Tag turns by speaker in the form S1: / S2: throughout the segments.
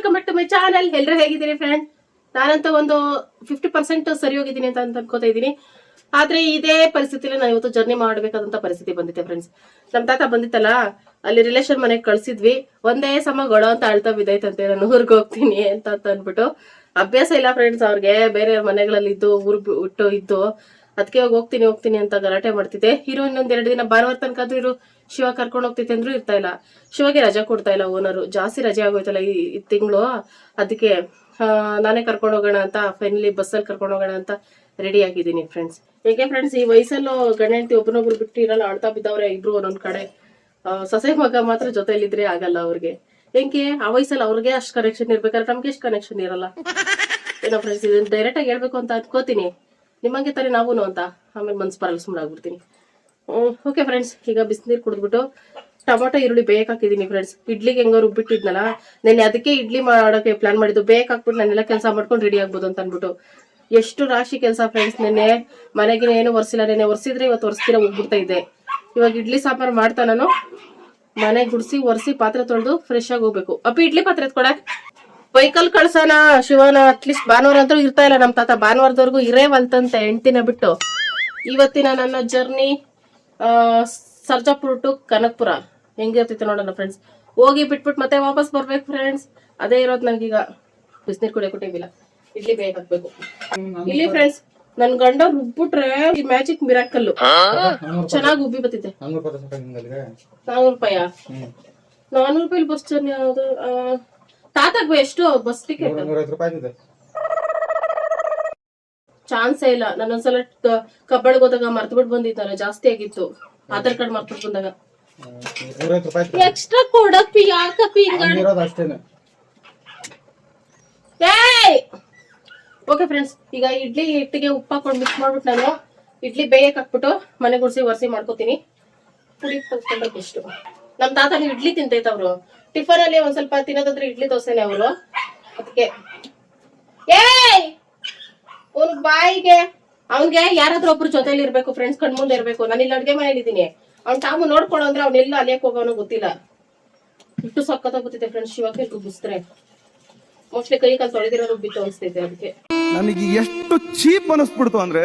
S1: Welcome back to my channel. ಎಲ್ಲರೂ ಹೇಗಿದ್ದೀರಿ friend? ನಾನಂತ ಒಂದು 50% ಸರಿ ಹೋಗಿದ್ದೀನಿ ಅಂತ ಅನ್ಕೋತಾ ಇದ್ದೀನಿ. ಆದ್ರೆ ಇದೇ ಪರಿಸ್ಥಿತಿಲಿ ನಾನು ಇವತ್ತು ಜರ್ನಿ ಮಾಡಬೇಕಾದಂತ ಪರಿಸ್ಥಿತಿ ಬಂದಿದೆ ಫ್ರೆಂಡ್ಸ್. ನಮ್ ತಾತ ಬಂದಿತ್ತಲ್ಲ, ಅಲ್ಲಿ ರಿಲೇಷನ್ ಮನೆಗೆ ಕಳ್ಸಿದ್ವಿ. ಒಂದೇ ಸಮ ಗೊಳ ಅಂತ ಅಳ್ತಾ ಬಿದ್ದೈತಂತೆ, ನಾನು ಊರ್ಗ್ ಹೋಗ್ತೀನಿ ಅಂತ ಅಂದ್ಬಿಟ್ಟು. ಅಭ್ಯಾಸ ಇಲ್ಲ ಫ್ರೆಂಡ್ಸ್ ಅವ್ರಿಗೆ, ಬೇರೆ ಮನೆಗಳಲ್ಲಿ ಇದ್ದು ಊರ್ ಬಿಟ್ಟು ಇದ್ದು, ಅದಕ್ಕೆ ಹೋಗ್ತೀನಿ ಅಂತ ಗಲಾಟೆ ಮಾಡ್ತಿದ್ದೆ. ಇರೋ ಇನ್ನೊಂದ್ 2 ದಿನ ಭಾನುವಾರ ತನಕ ಇರು, ಶಿವ ಕರ್ಕೊಂಡು ಹೋಗ್ತೈತೆ ಅಂದ್ರೂ ಇರ್ತಾ ಇಲ್ಲ. ಶಿವಗೆ ರಜಾ ಕೊಡ್ತಾ ಇಲ್ಲ ಓನರು, ಜಾಸ್ತಿ ರಜೆ ಆಗೋಯ್ತಲ್ಲ ಈ ತಿಂಗಳು. ಅದಕ್ಕೆ ನಾನೇ ಕರ್ಕೊಂಡು ಹೋಗೋಣ ಅಂತ, ಫೈನಲಿ ಬಸ್ಸಲ್ಲಿ ಕರ್ಕೊಂಡು ಹೋಗೋಣ ಅಂತ ರೆಡಿ ಆಗಿದ್ದೀನಿ ಫ್ರೆಂಡ್ಸ್. ಹೇಗೆ ಫ್ರೆಂಡ್ಸ್, ಈ ವಯಸ್ಸಲ್ಲೂ ಗಂಡ ಹೆಂಡತಿ ಒಬ್ಬನೊಬ್ರು ಬಿಟ್ಟು ಇರಲ್ಲ, ಆಳ್ತಾ ಬಿದ್ದವ್ರೆ ಇಬ್ರು ಒಂದೊಂದ್ ಕಡೆ. ಸೊಸೆ ಮಗ ಮಾತ್ರ ಜೊತೆಲಿದ್ರೆ ಆಗಲ್ಲ ಅವ್ರಿಗೆ. ಹೆಂಗೆ ಆ ವಯಸ್ಸಲ್ಲಿ ಅವ್ರಿಗೆ ಅಷ್ಟು ಕನೆಕ್ಷನ್ ಇರ್ಬೇಕಾದ್ರೆ ನಮ್ಗೆ ಎಷ್ಟು ಕನೆಕ್ಷನ್ ಇರಲ್ಲ ಏನೋ ಫ್ರೆಂಡ್ಸ್. ಇದನ್ನ ಡೈರೆಕ್ಟ್ ಆಗಿ ಹೇಳ್ಬೇಕು ಅಂತ ಅನ್ಕೋತೀನಿ, ನಿಮ್ಮಂಗೆ ತಾರೆ ನಾವೂನು ಅಂತ. ಆಮೇಲೆ ಮನ್ಸು ಬರಲ್ಲ, ಸುಮ್ಮನೆ ಆಗ್ಬಿಡ್ತೀನಿ. ಓಕೆ ಫ್ರೆಂಡ್ಸ್, ಈಗ ಬಿಸಿನೀರು ಕುಡಿದ್ಬಿಟ್ಟು ಟೊಮೊಟೊ ಈರುಳ್ಳಿ ಹಾಕಿದೀನಿ ಫ್ರೆಂಡ್ಸ್. ಇಡ್ಲಿಗೆ ಹೆಂಗೋ ರುಬ್ಬಿಟ್ಟಿದ್ನಲ್ಲ, ನೆನ್ನೆ ಅದಕ್ಕೆ ಇಡ್ಲಿ ಮಾಡೋಕೆ ಪ್ಲಾನ್ ಮಾಡಿದ್ದು. ಹಾಕ್ಬಿಟ್ಟು ನಾನೆಲ್ಲ ಕೆಲಸ ಮಾಡ್ಕೊಂಡು ರೆಡಿ ಆಗ್ಬೋದು ಅಂತ ಅನ್ಬಿಟ್ಟು. ಎಷ್ಟು ರಾಶಿ ಕೆಲಸ ಫ್ರೆಂಡ್ಸ್. ನೆನ್ನೆ ಮನೆಗಿನ ಏನು ಒರೆಸಿಲ್ಲ, ನೆನ್ನೆ ಒರೆಸಿದ್ರೆ ಇವತ್ತು ಒರೆಸ್ತೀರ ಹೋಗ್ಬಿಡ್ತಾ ಇದ್ದೆ. ಇವಾಗ ಇಡ್ಲಿ ಸಾಂಬಾರು ಮಾಡ್ತಾ ನಾನು ಮನೆ ಗುಡಿಸಿ ಒರೆಸಿ ಪಾತ್ರೆ ತೊಳೆದು ಫ್ರೆಶ್ ಆಗಿ ಹೋಗ್ಬೇಕು. ಅಪ್ಪಿ ಇಡ್ಲಿ ಪಾತ್ರೆ ಎತ್ಕೊಡ, ಬೈಕಲ್ ಕಳ್ಸೋಣ ಶಿವನ. ಅಟ್ಲೀಸ್ಟ್ ಭಾನುವಾರ ಅಂತೂ ಇರ್ತಾ ಇಲ್ಲ ನಮ್ ತಾತ, ಭಾನುವಾರದವರೆಗೂ ಇರೇವಲ್ತಂತೆ ಹೆಂಡ್ತಿನ ಬಿಟ್ಟು. ಇವತ್ತಿನ ನನ್ನ ಜರ್ನಿ ಸರ್ಜಾಪುರ ಟು ಕನಕಪುರ ಹೆಂಗಿರ್ತೈತೆ ನೋಡೋಣ ಫ್ರೆಂಡ್ಸ್. ಹೋಗಿ ಬಿಟ್ಬಿಟ್ಟು ಮತ್ತೆ ವಾಪಸ್ ಬರ್ಬೇಕು ಫ್ರೆಂಡ್ಸ್. ಅದೇ ಇರೋದು ನನಗೀಗ. ಬಿಸಿನೀರು ಕುಡಿಯೋ ಕೊಟ್ಟಿಲ್ಲ, ಇಡ್ಲಿ ಹಾಕ್ಬೇಕು. ಇಲ್ಲಿ ಫ್ರೆಂಡ್ಸ್, ನನ್ ಗಂಡ ರುಬ್ಬಿಟ್ರೆ ಈ ಮ್ಯಾಜಿಕ್ ಮಿರಾಕಲ್ಲು ಚೆನ್ನಾಗಿ ಉಬ್ಬಿ ಬತ್ತಿದೆ. 400 ರೂಪಾಯಿ? 400 ರೂಪಾಯಿ ಬಸ್ ಜರ್ನಿ ಯಾವ್ದು? ತಾತಗ್ ಎಷ್ಟು ಬಸ್ ಟಿಕೆಟ್? ಚಾನ್ಸೇ ಇಲ್ಲ. ನಾನೊಂದ್ಸಲ ಕಬ್ಬಳಿಗೆ ಹೋದಾಗ ಮರ್ತ್ಬಿಟ್ಟು ಬಂದಿದ್ದಲ್ಲ, ಜಾಸ್ತಿ ಆಗಿತ್ತು. ಆಧಾರ್ ಕಾರ್ಡ್ ಮರ್ತ್ಬಿಟ್ಟು ಬಂದಾಗ. ಎಕ್ಸ್ಟ್ರಾ ಕೊಡಪ್ಪಿ, ಯಾಕಪ್ಪಿ ಓಕೆ ಫ್ರೆಂಡ್ಸ್, ಈಗ ಇಡ್ಲಿ ಹಿಟ್ಟಿಗೆ ಉಪ್ಪು ಹಾಕೊಂಡು ಮಿಕ್ಸ್ ಮಾಡ್ಬಿಟ್ಟು ನಾನು ಇಡ್ಲಿ ಹಾಕ್ಬಿಟ್ಟು ಮನೆ ಗುಡಿಸಿ ಒರೆಸಿ ಮಾಡ್ಕೋತೀನಿ. ಪುಡಿ ತಂದ್ಕೊಂಡ್ರೆ ಎಷ್ಟು. ನಮ್ ತಾತ ಇಡ್ಲಿ ತಿಂತೈತವ್ರು. ಟಿಫನ್ ಅಲ್ಲಿ ಒಂದ್ ಸ್ವಲ್ಪ ತಿನ್ನೋದಾದ್ರೆ ಇಡ್ಲಿ ದೋಸೆನೆ ಅವರು. ಅದಕ್ಕೆ ಅವ್ನ ಬಾಯಿಗೆ ಅವ್ನ್ಗೆ ಯಾರಾದ್ರೂ ಒಬ್ರು ಜೊತೆಲಿ ಇರ್ಬೇಕು ಫ್ರೆಂಡ್ಸ್, ಕಣ್ಮುಂದೆ ಇರ್ಬೇಕು. ನಾನು ಇಲ್ಲಿ ಅಡ್ಗೆ ಮನೇಲಿ ಇದ್ದೀನಿ, ಅವ್ನ್ ತಾವು ನೋಡ್ಕೊಳ್ಳೋ ಅಂದ್ರೆ ಅವ್ನೆಲ್ಲ ಅಲಿಯಕ್ ಹೋಗೋನೋ ಗೊತ್ತಿಲ್ಲ. ಇಟ್ಟು ಸಕ್ಕತ್ತ ಗೊತ್ತಿದೆ ಫ್ರೆಂಡ್ಸ್. ಶಿವಕ್ಕೆ ರುಬ್ಬಿಸ್ತಾರೆ ಮೋಸ್ಟ್ಲಿ ಕೈ ಕಾಲು ತೊಳೆದಿರೋ ರುಬ್ಬಿತ್ತು ಅನ್ಸ್ತೈತೆ. ಅದಕ್ಕೆ
S2: ನನಗೆ ಎಷ್ಟು ಚೀಪ್ ಅನಿಸ್ಬಿಡ್ತು ಅಂದ್ರೆ,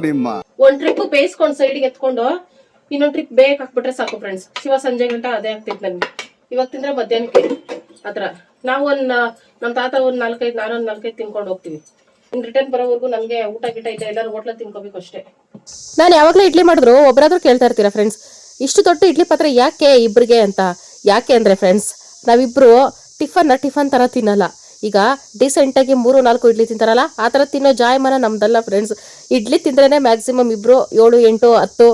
S2: ನಿಮ್ಮ
S1: ಒಂದ್ ಟ್ರಿಪ್ ಬೇಯಿಸ್ಕೊಂಡು ಸೈಡ್ಗೆ ಎತ್ಕೊಂಡು ಇನ್ನೊಂದ್ ಟ್ರಿಪ್ ಹಾಕ್ಬಿಟ್ರೆ ಸಾಕು ಫ್ರೆಂಡ್ಸ್. ಶಿವ ಸಂಜೆ ಗಂಟ ಅದೇ ಆಗ್ತೈತೆ ನನ್ಗೆ. ಇವಾಗ ತಿಂದ್ರೆ ಮಧ್ಯಾಹ್ನಕ್ಕೆ ಆತರ. ನಾವು ನಮ್ ತಾತ ಒಂದ್ 4-5, ನಾನೊಂದ್ 4-5 ತಿನ್ಕೊಂಡು ಹೋಗ್ತೀವಿ. ಇನ್ ರಿಟರ್ನ್ ಬರೋವರೆಗೂ ನಮ್ಗೆ ಊಟ ಗಿಟ ಇಲ್ಲ, ಎಲ್ಲರೂ ಹೋಟ್ಲ ತಿನ್ಕೋಬೇಕು ಅಷ್ಟೇ. ನಾನು ಯಾವಾಗ್ಲೂ ಇಡ್ಲಿ ಮಾಡಿದ್ರು ಒಬ್ಬರಾದ್ರೂ ಕೇಳ್ತಾ ಇರ್ತೀರಾ ಫ್ರೆಂಡ್ಸ್, ಇಷ್ಟು ದೊಡ್ಡ ಇಡ್ಲಿ ಪಾತ್ರೆ ಯಾಕೆ ಇಬ್ರಿಗೆ ಅಂತ. ಯಾಕೆ ಅಂದ್ರೆ ಫ್ರೆಂಡ್ಸ್, ನಾವಿಬ್ರು ಟಿಫನ್ ತರ ತಿನ್ನಲ್ಲ. ಈಗ ಡಿಸೆಂಟ್ ಆಗಿ 3-4 ಇಡ್ಲಿ ತಿಂತಾರಲ್ಲ, ಆ ತರ ತಿನ್ನೋ ಜಾಯಮಾನ ನಮ್ದಲ್ಲ ಫ್ರೆಂಡ್ಸ್. ಇಡ್ಲಿ ತಿಂದ್ರೇನೆ ಮ್ಯಾಕ್ಸಿಮಮ್ ಇಬ್ರು 7, 8, 10.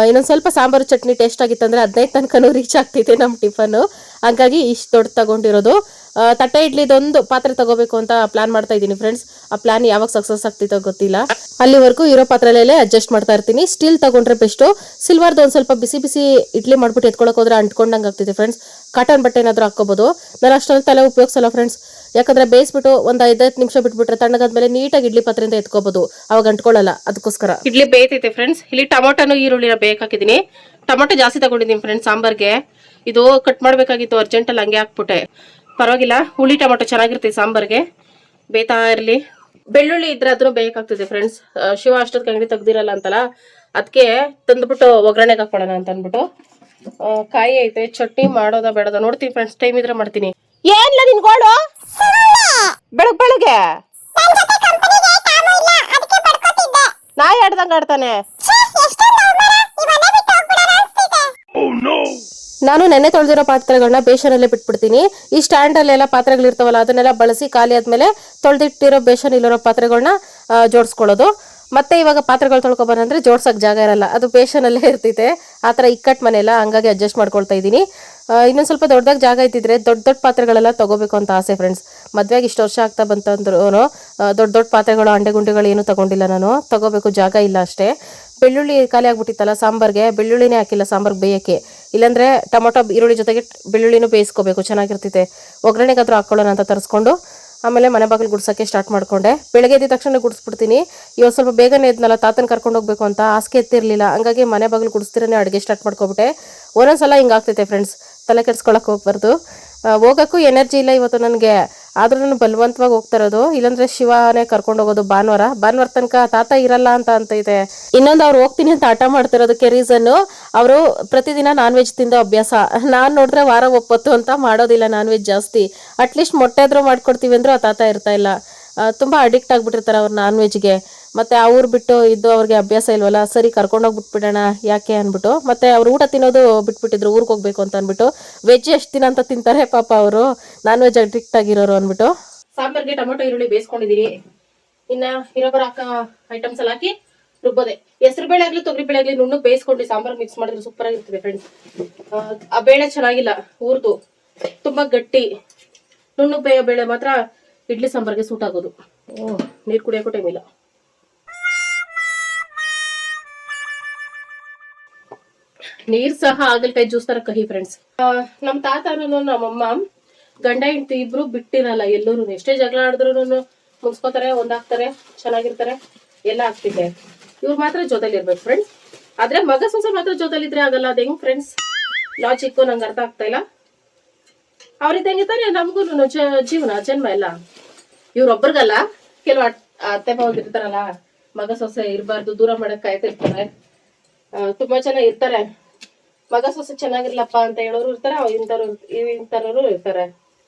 S1: ಇನ್ನೊಂದ್ ಸ್ವಲ್ಪ ಸಾಂಬಾರು ಚಟ್ನಿ ಟೇಸ್ಟ್ ಆಗಿತ್ತಂದ್ರೆ 15 ತನಕನೂ ರೀಚ್ ಆಗ್ತೈತೆ ನಮ್ ಟಿಫನ್. ಹಂಗಾಗಿ ಇಷ್ಟು ದೊಡ್ಡ ತಗೊಂಡಿರೋದು. ತಟ್ಟೆ ಇಡ್ಲಿದೊಂದು ಪಾತ್ರೆ ತಗೋಬೇಕು ಅಂತ ಪ್ಲಾನ್ ಮಾಡ್ತಾ ಇದ್ದೀನಿ ಫ್ರೆಂಡ್ಸ್. ಆ ಪ್ಲಾನ್ ಯಾವಾಗ ಸಕ್ಸಸ್ ಆಗ್ತೈತೋ ಗೊತ್ತಿಲ್ಲ. ಅಲ್ಲಿವರೆಗೂ ಇರೋ ಪಾತ್ರೆಲೇ ಅಡ್ಜಸ್ಟ್ ಮಾಡ್ತಾ ಇರ್ತೀನಿ. ಸ್ಟೀಲ್ ತಗೊಂಡ್ರೆ ಬೆಸ್ಟ್. ಸಿಲ್ವರ್ದು ಒಂದ್ ಸ್ವಲ್ಪ ಬಿಸಿ ಬಿಸಿ ಇಡ್ಲಿ ಮಾಡ್ಬಿಟ್ಟು ಎತ್ಕೊಳಕ್ ಹೋದ್ರೆ ಅಂಟ್ಕೊಂಡಂಗೆ ಆಗ್ತೈತೆ ಫ್ರೆಂಡ್ಸ್. ಕಾಟನ್ ಬಟ್ಟೆ ಏನಾದ್ರು ಹಾಕೋಬಹುದು. ನಾನು ಅಷ್ಟೊಂದು ತಲೆ ಉಪಯೋಗಿಸಲ್ಲ ಫ್ರೆಂಡ್ಸ್, ಯಾಕಂದ್ರೆ ಬೇಯಿಸ್ಬಿಟ್ಟು ಒಂದ್ 5-10 ನಿಮಿಷ ಬಿಟ್ಬಿಟ್ರೆ ತಣ್ಣಗಾದ್ಮೇಲೆ ನೀಟಾಗಿ ಇಡ್ಲಿ ಪಾತ್ರೆಯಿಂದ ಎತ್ಕೋಬಹುದು, ಅವಾಗ ಅಂಟ್ಕೊಳ್ಳಲ್ಲ. ಅದಕ್ಕೋಸ್ಕರ ಇಡ್ಲಿ ಬೇಯ್ತೈತೆ ಫ್ರೆಂಡ್ಸ್. ಇಲ್ಲಿ ಟೊಮೊಟೊನು ಈರುಳ್ಳಿನ ಹಾಕಿದೀನಿ. ಟೊಮೊಟೊ ಜಾಸ್ತಿ ತಗೊಂಡಿದ್ದೀನಿ ಫ್ರೆಂಡ್ಸ್ ಸಾಂಬಾರ್ಗೆ. ಇದು ಕಟ್ ಮಾಡ್ಬೇಕಾಗಿತ್ತು ಅರ್ಜೆಂಟಲ್ಲಿ, ಹಂಗೆ ಹಾಕ್ಬಿಟ್ಟೆ. ಪರವಾಗಿಲ್ಲ, ಹುಳಿ ಟೊಮೊಟೊ ಚೆನ್ನಾಗಿರ್ತೈತೆ ಸಾಂಬಾರ್ಗೆ. ಬೇಯ್ತಾ ಇರ್ಲಿ. ಬೆಳ್ಳುಳ್ಳಿ ಇದ್ರೆ ಅದ್ರೂ ಬೇಕಾಗ್ತದೆ ಫ್ರೆಂಡ್ಸ್. ಶಿವ ಅಷ್ಟೊತ್ತಿಗೆ ಅಂಗಡಿ ತೆಗ್ದಿರಲ್ಲ ಅಂತಲ್ಲ, ಅದಕ್ಕೆ ತಂದ್ಬಿಟ್ಟು ಒಗ್ಗರಣೆಗೆ ಹಾಕೊಳ್ಳೋಣ ಅಂತ ಅಂದ್ಬಿಟ್ಟು. ಕಾಯಿ ಐತೆ, ಚಟ್ನಿ ಮಾಡೋದ ಬೇಡದ ನೋಡ್ತೀನಿ ಫ್ರೆಂಡ್ಸ್. ಟೈಮ್ ಇದ್ರೆ ಮಾಡ್ತೀನಿ. ಏನ್ಲ ನಿನ್ಗೋಳು ಬೆಳಗ್ಗೆ ನಾಯಿ ಆಡ್ದಂಗ ಆಡ್ತಾನೆ. ನಾನು ನೆನ್ನೆ ತೊಳೆದಿರೋ ಪಾತ್ರೆಗಳನ್ನ ಬೇಷನಲ್ಲೇ ಬಿಟ್ಬಿಡ್ತೀನಿ. ಈ ಸ್ಟ್ಯಾಂಡ್ ಅಲ್ಲೆಲ್ಲ ಪಾತ್ರೆಗಳು ಇರ್ತಾವಲ್ಲ, ಅದನ್ನೆಲ್ಲ ಬಳಸಿ ಖಾಲಿ ಆದ್ಮೇಲೆ ತೊಳೆದಿಟ್ಟಿರೋ ಬೇಷನ್ ಇಲ್ಲಿರೋ ಪಾತ್ರೆಗಳನ್ನ ಜೋಡಿಸ್ಕೊಳ್ಳೋದು. ಮತ್ತೆ ಇವಾಗ ಪಾತ್ರೆಗಳು ತೊಳ್ಕೊಬಂದ್ರೆ ಜೋಡ್ಸಕ್ ಜಾಗ ಇರಲ್ಲ, ಅದು ಬೇಷನಲ್ಲೇ ಇರ್ತೈತೆ. ಆತರ ಇಕ್ಕಟ್ ಮನೆಯಲ್ಲ, ಹಂಗಾಗಿ ಅಡ್ಜಸ್ಟ್ ಮಾಡ್ಕೊಳ್ತಾ ಇದ್ದೀನಿ. ಇನ್ನೊಂದ್ ಸ್ವಲ್ಪ ದೊಡ್ಡದಾಗ ಜಾಗ ಇದ್ದಿದ್ರೆ ದೊಡ್ಡ ಪಾತ್ರೆಗಳೆಲ್ಲ ತಗೋಬೇಕು ಅಂತ ಆಸೆ ಫ್ರೆಂಡ್ಸ್. ಮದ್ವೆಗೆ ಇಷ್ಟು ವರ್ಷ ಆಗ್ತಾ ಬಂತಂದ್ರು ದೊಡ್ಡ ಪಾತ್ರೆಗಳು, ಅಂಡೆ ಗುಂಡೆಗಳು ಏನು ತಗೊಂಡಿಲ್ಲ ನಾನು. ತಗೋಬೇಕು, ಜಾಗ ಇಲ್ಲ ಅಷ್ಟೇ. ಬೆಳ್ಳುಳ್ಳಿ ಖಾಲಿ ಆಗ್ಬಿಟ್ಟಿತ್ತಲ್ಲ ಸಾಂಬಾರ್ಗೆ, ಬೆಳ್ಳುಳ್ಳಿನೇ ಹಾಕಿಲ್ಲ ಸಾಂಬಾರ್ಗೆ ಬೇಯಕ್ಕೆ. ಇಲ್ಲಾಂದ್ರೆ ಟೊಮೊಟೊ ಈರುಳ್ಳಿ ಜೊತೆಗೆ ಬೆಳ್ಳುಳ್ಳಿನೂ ಬೇಯಿಸ್ಕೋಬೇಕು, ಚೆನ್ನಾಗಿರ್ತೈತೆ. ಒಗ್ಗರಣೆಗಾದ್ರೂ ಹಾಕೊಳ್ಳೋಣ ಅಂತ ತರಿಸ್ಕೊಂಡು ಆಮೇಲೆ ಮನೆ ಬಾಗಿಲು ಗುಡ್ಸೋಕ್ಕೆ ಸ್ಟಾರ್ಟ್ ಮಾಡ್ಕೊಂಡೆ. ಬೆಳಗ್ಗೆ ಎದ್ದ ತಕ್ಷಣ ಗುಡಿಸ್ಬಿಡ್ತೀನಿ. ಇವತ್ತು ಸ್ವಲ್ಪ ಬೇಗನೆ ಎದ್ನಲ್ಲ, ತಾತನ ಕರ್ಕೊಂಡು ಹೋಗ್ಬೇಕು ಅಂತ ಹಾಸಿಗೆ ಎತ್ತಿರಲಿಲ್ಲ, ಹಂಗಾಗಿ ಮನೆ ಬಾಗಿಲು ಗುಡಿಸ್ತಿರೇ ಅಡುಗೆ ಸ್ಟಾರ್ಟ್ ಮಾಡ್ಕೊಬಿಟ್ಟೆ. ಒಂದೊಂದ್ಸಲ ಹಿಂಗಾಗ್ತೈತೆ ಫ್ರೆಂಡ್ಸ್. ತಲೆ ಕೆಡ್ಸ್ಕೊಳಕ್ಕೆ ಹೋಗ್ಬಾರ್ದು. ಹೋಗೋಕ್ಕೂ ಎನರ್ಜಿ ಇಲ್ಲ ಇವತ್ತು ನನಗೆ. ಆದ್ರೂ ನಾನು ಬಲವಂತವಾಗಿ ಹೋಗ್ತಾ ಇರೋದು. ಇಲ್ಲಾಂದ್ರೆ ಶಿವನೇ ಕರ್ಕೊಂಡು ಹೋಗೋದು ಭಾನುವಾರ ತನಕ ತಾತ ಇರಲ್ಲ ಅಂತ ಇದೆ. ಇನ್ನೊಂದು ಅವ್ರು ಹೋಗ್ತೀನಿ ಅಂತ ಹಠ ಮಾಡ್ತಿರೋದಕ್ಕೆ ರೀಸನ್ನು, ಅವರು ಪ್ರತಿದಿನ ನಾನ್ ವೆಜ್ ತಿಂದು ಅಭ್ಯಾಸ. ನಾನು ನೋಡಿದ್ರೆ ವಾರ ಒಪ್ಪತ್ತು ಅಂತ ಮಾಡೋದಿಲ್ಲ ನಾನ್ ವೆಜ್ ಜಾಸ್ತಿ. ಅಟ್ಲೀಸ್ಟ್ ಮೊಟ್ಟೆ ಆದ್ರೂ ಮಾಡ್ಕೊಡ್ತೀವಿ ಅಂದ್ರೂ ಆ ತಾತ ಇರ್ತಾ ಇಲ್ಲ. ತುಂಬ ಅಡಿಕ್ಟ್ ಆಗಿಬಿಟ್ಟಿರ್ತಾರೆ ಅವ್ರು ನಾನ್ ವೆಜ್ಗೆ. ಮತ್ತು ಆ ಊರು ಬಿಟ್ಟು ಇದ್ದು ಅವ್ರಿಗೆ ಅಭ್ಯಾಸ ಇಲ್ವಲ್ಲ, ಸರಿ ಕರ್ಕೊಂಡೋಗಿ ಬಿಟ್ಬಿಡೋಣ ಯಾಕೆ ಅಂದ್ಬಿಟ್ಟು. ಮತ್ತು ಅವ್ರು ಊಟ ತಿನ್ನೋದು ಬಿಟ್ಬಿಟ್ಟಿದ್ರು ಊರಿಗೆ ಹೋಗ್ಬೇಕು ಅಂತ ಅಂದ್ಬಿಟ್ಟು. ವೆಜ್ ಎಷ್ಟು ದಿನ ಅಂತ ತಿಂತಾರೆ ಪಾಪ ಅವರು, ನಾನ್ ವೆಜ್ ಅಡಿಕ್ಟ್ ಆಗಿರೋರು ಅಂದ್ಬಿಟ್ಟು. ಸಾಂಬಾರ್ಗೆ ಟೊಮೊಟೊ ಈರುಳ್ಳಿ ಬೇಯಿಸ್ಕೊಂಡಿದ್ದೀನಿ. ಇನ್ನು ಇರೋಬರ ಐಟಮ್ಸ್ ಎಲ್ಲ ಹಾಕಿ ರುಬ್ಬೋದೆ. ಹೆಸರು ಬೇಳೆ ಆಗಲಿ ತೊಗರಿ ಬೇಳೆ ಆಗಲಿ ನುಣ್ಣಗೆ ಬೇಯಿಸ್ಕೊಂಡು ಸಾಂಬಾರ್ ಮಿಕ್ಸ್ ಮಾಡಿದ್ರೆ ಸೂಪರ್ ಆಗಿರ್ತದೆ ಫ್ರೆಂಡ್ಸ್. ಆ ಬೇಳೆ ಚೆನ್ನಾಗಿಲ್ಲ, ಊರ್ದು ತುಂಬಾ ಗಟ್ಟಿ. ನುಣ್ಣಗೆ ಬೇಯೋ ಬೇಳೆ ಮಾತ್ರ ಇಡ್ಲಿ ಸಾಂಬಾರ್ಗೆ ಸೂಟ್ ಆಗೋದು. ನೀರು ಕುಡಿಯೋಕ್ಕೂ ಟೈಮ್ ಇಲ್ಲ. ನೀರ್ ಸಹ ಹಾಗಲಕಾಯಿ ಜ್ಯೂಸ್ ತರ ಕಹಿ ಫ್ರೆಂಡ್ಸ್. ನಮ್ ತಾತನು ನಮ್ಮಮ್ಮ ಗಂಡ ಹೆಂಡತಿ ಇಬ್ರು ಬಿಟ್ಟಿರಲ್ಲ ಎಲ್ಲರೂ. ಎಷ್ಟೇ ಜಗಳ ಆಡಿದ್ರು ಮುನ್ಸ್ಕೋತಾರೆ, ಒಂದಾಗ್ತಾರೆ, ಚೆನ್ನಾಗಿರ್ತಾರೆ, ಎಲ್ಲ ಆಗ್ತಿದೆ. ಇವ್ರು ಮಾತ್ರ ಜೊತೆಲಿ ಇರ್ಬೇಕು ಫ್ರೆಂಡ್ಸ್. ಆದ್ರೆ ಮಗ ಸೊಸೆ ಮಾತ್ರ ಜೊತೆಲಿದ್ರೆ ಆಗಲ್ಲ. ಅದ್ ಹೆಂಗ್ ಫ್ರೆಂಡ್ಸ್ ಲಾಜಿಕ್ ನಂಗೆ ಅರ್ಥ ಆಗ್ತಾ ಇಲ್ಲ. ಅವ್ರಿದ್ದಂಗಿರ್ತಾರೆ, ನಮಗೂ ಜೀವನ ಜನ್ಮ ಎಲ್ಲ. ಇವ್ರೊಬ್ರಿಗಲ್ಲ, ಕೆಲವು ಅತ್ತೆ ಹೋಗಿರ್ತಾರಲ್ಲ, ಮಗ ಸೊಸೆ ಇರಬಾರ್ದು, ದೂರ ಮಾಡಕ್ ಕಾಯ್ತಿರ್ತಾರೆ. ತುಂಬಾ ಜನ ಇರ್ತಾರೆ, ಮಗ ಸೊಸೆ ಚೆನ್ನಾಗಿರ್ಲಪ್ಪ ಅಂತ ಹೇಳೋರು ಇರ್ತಾರೆ, ಇಂಥವ್ರು ಇರ್ತಾರೆ.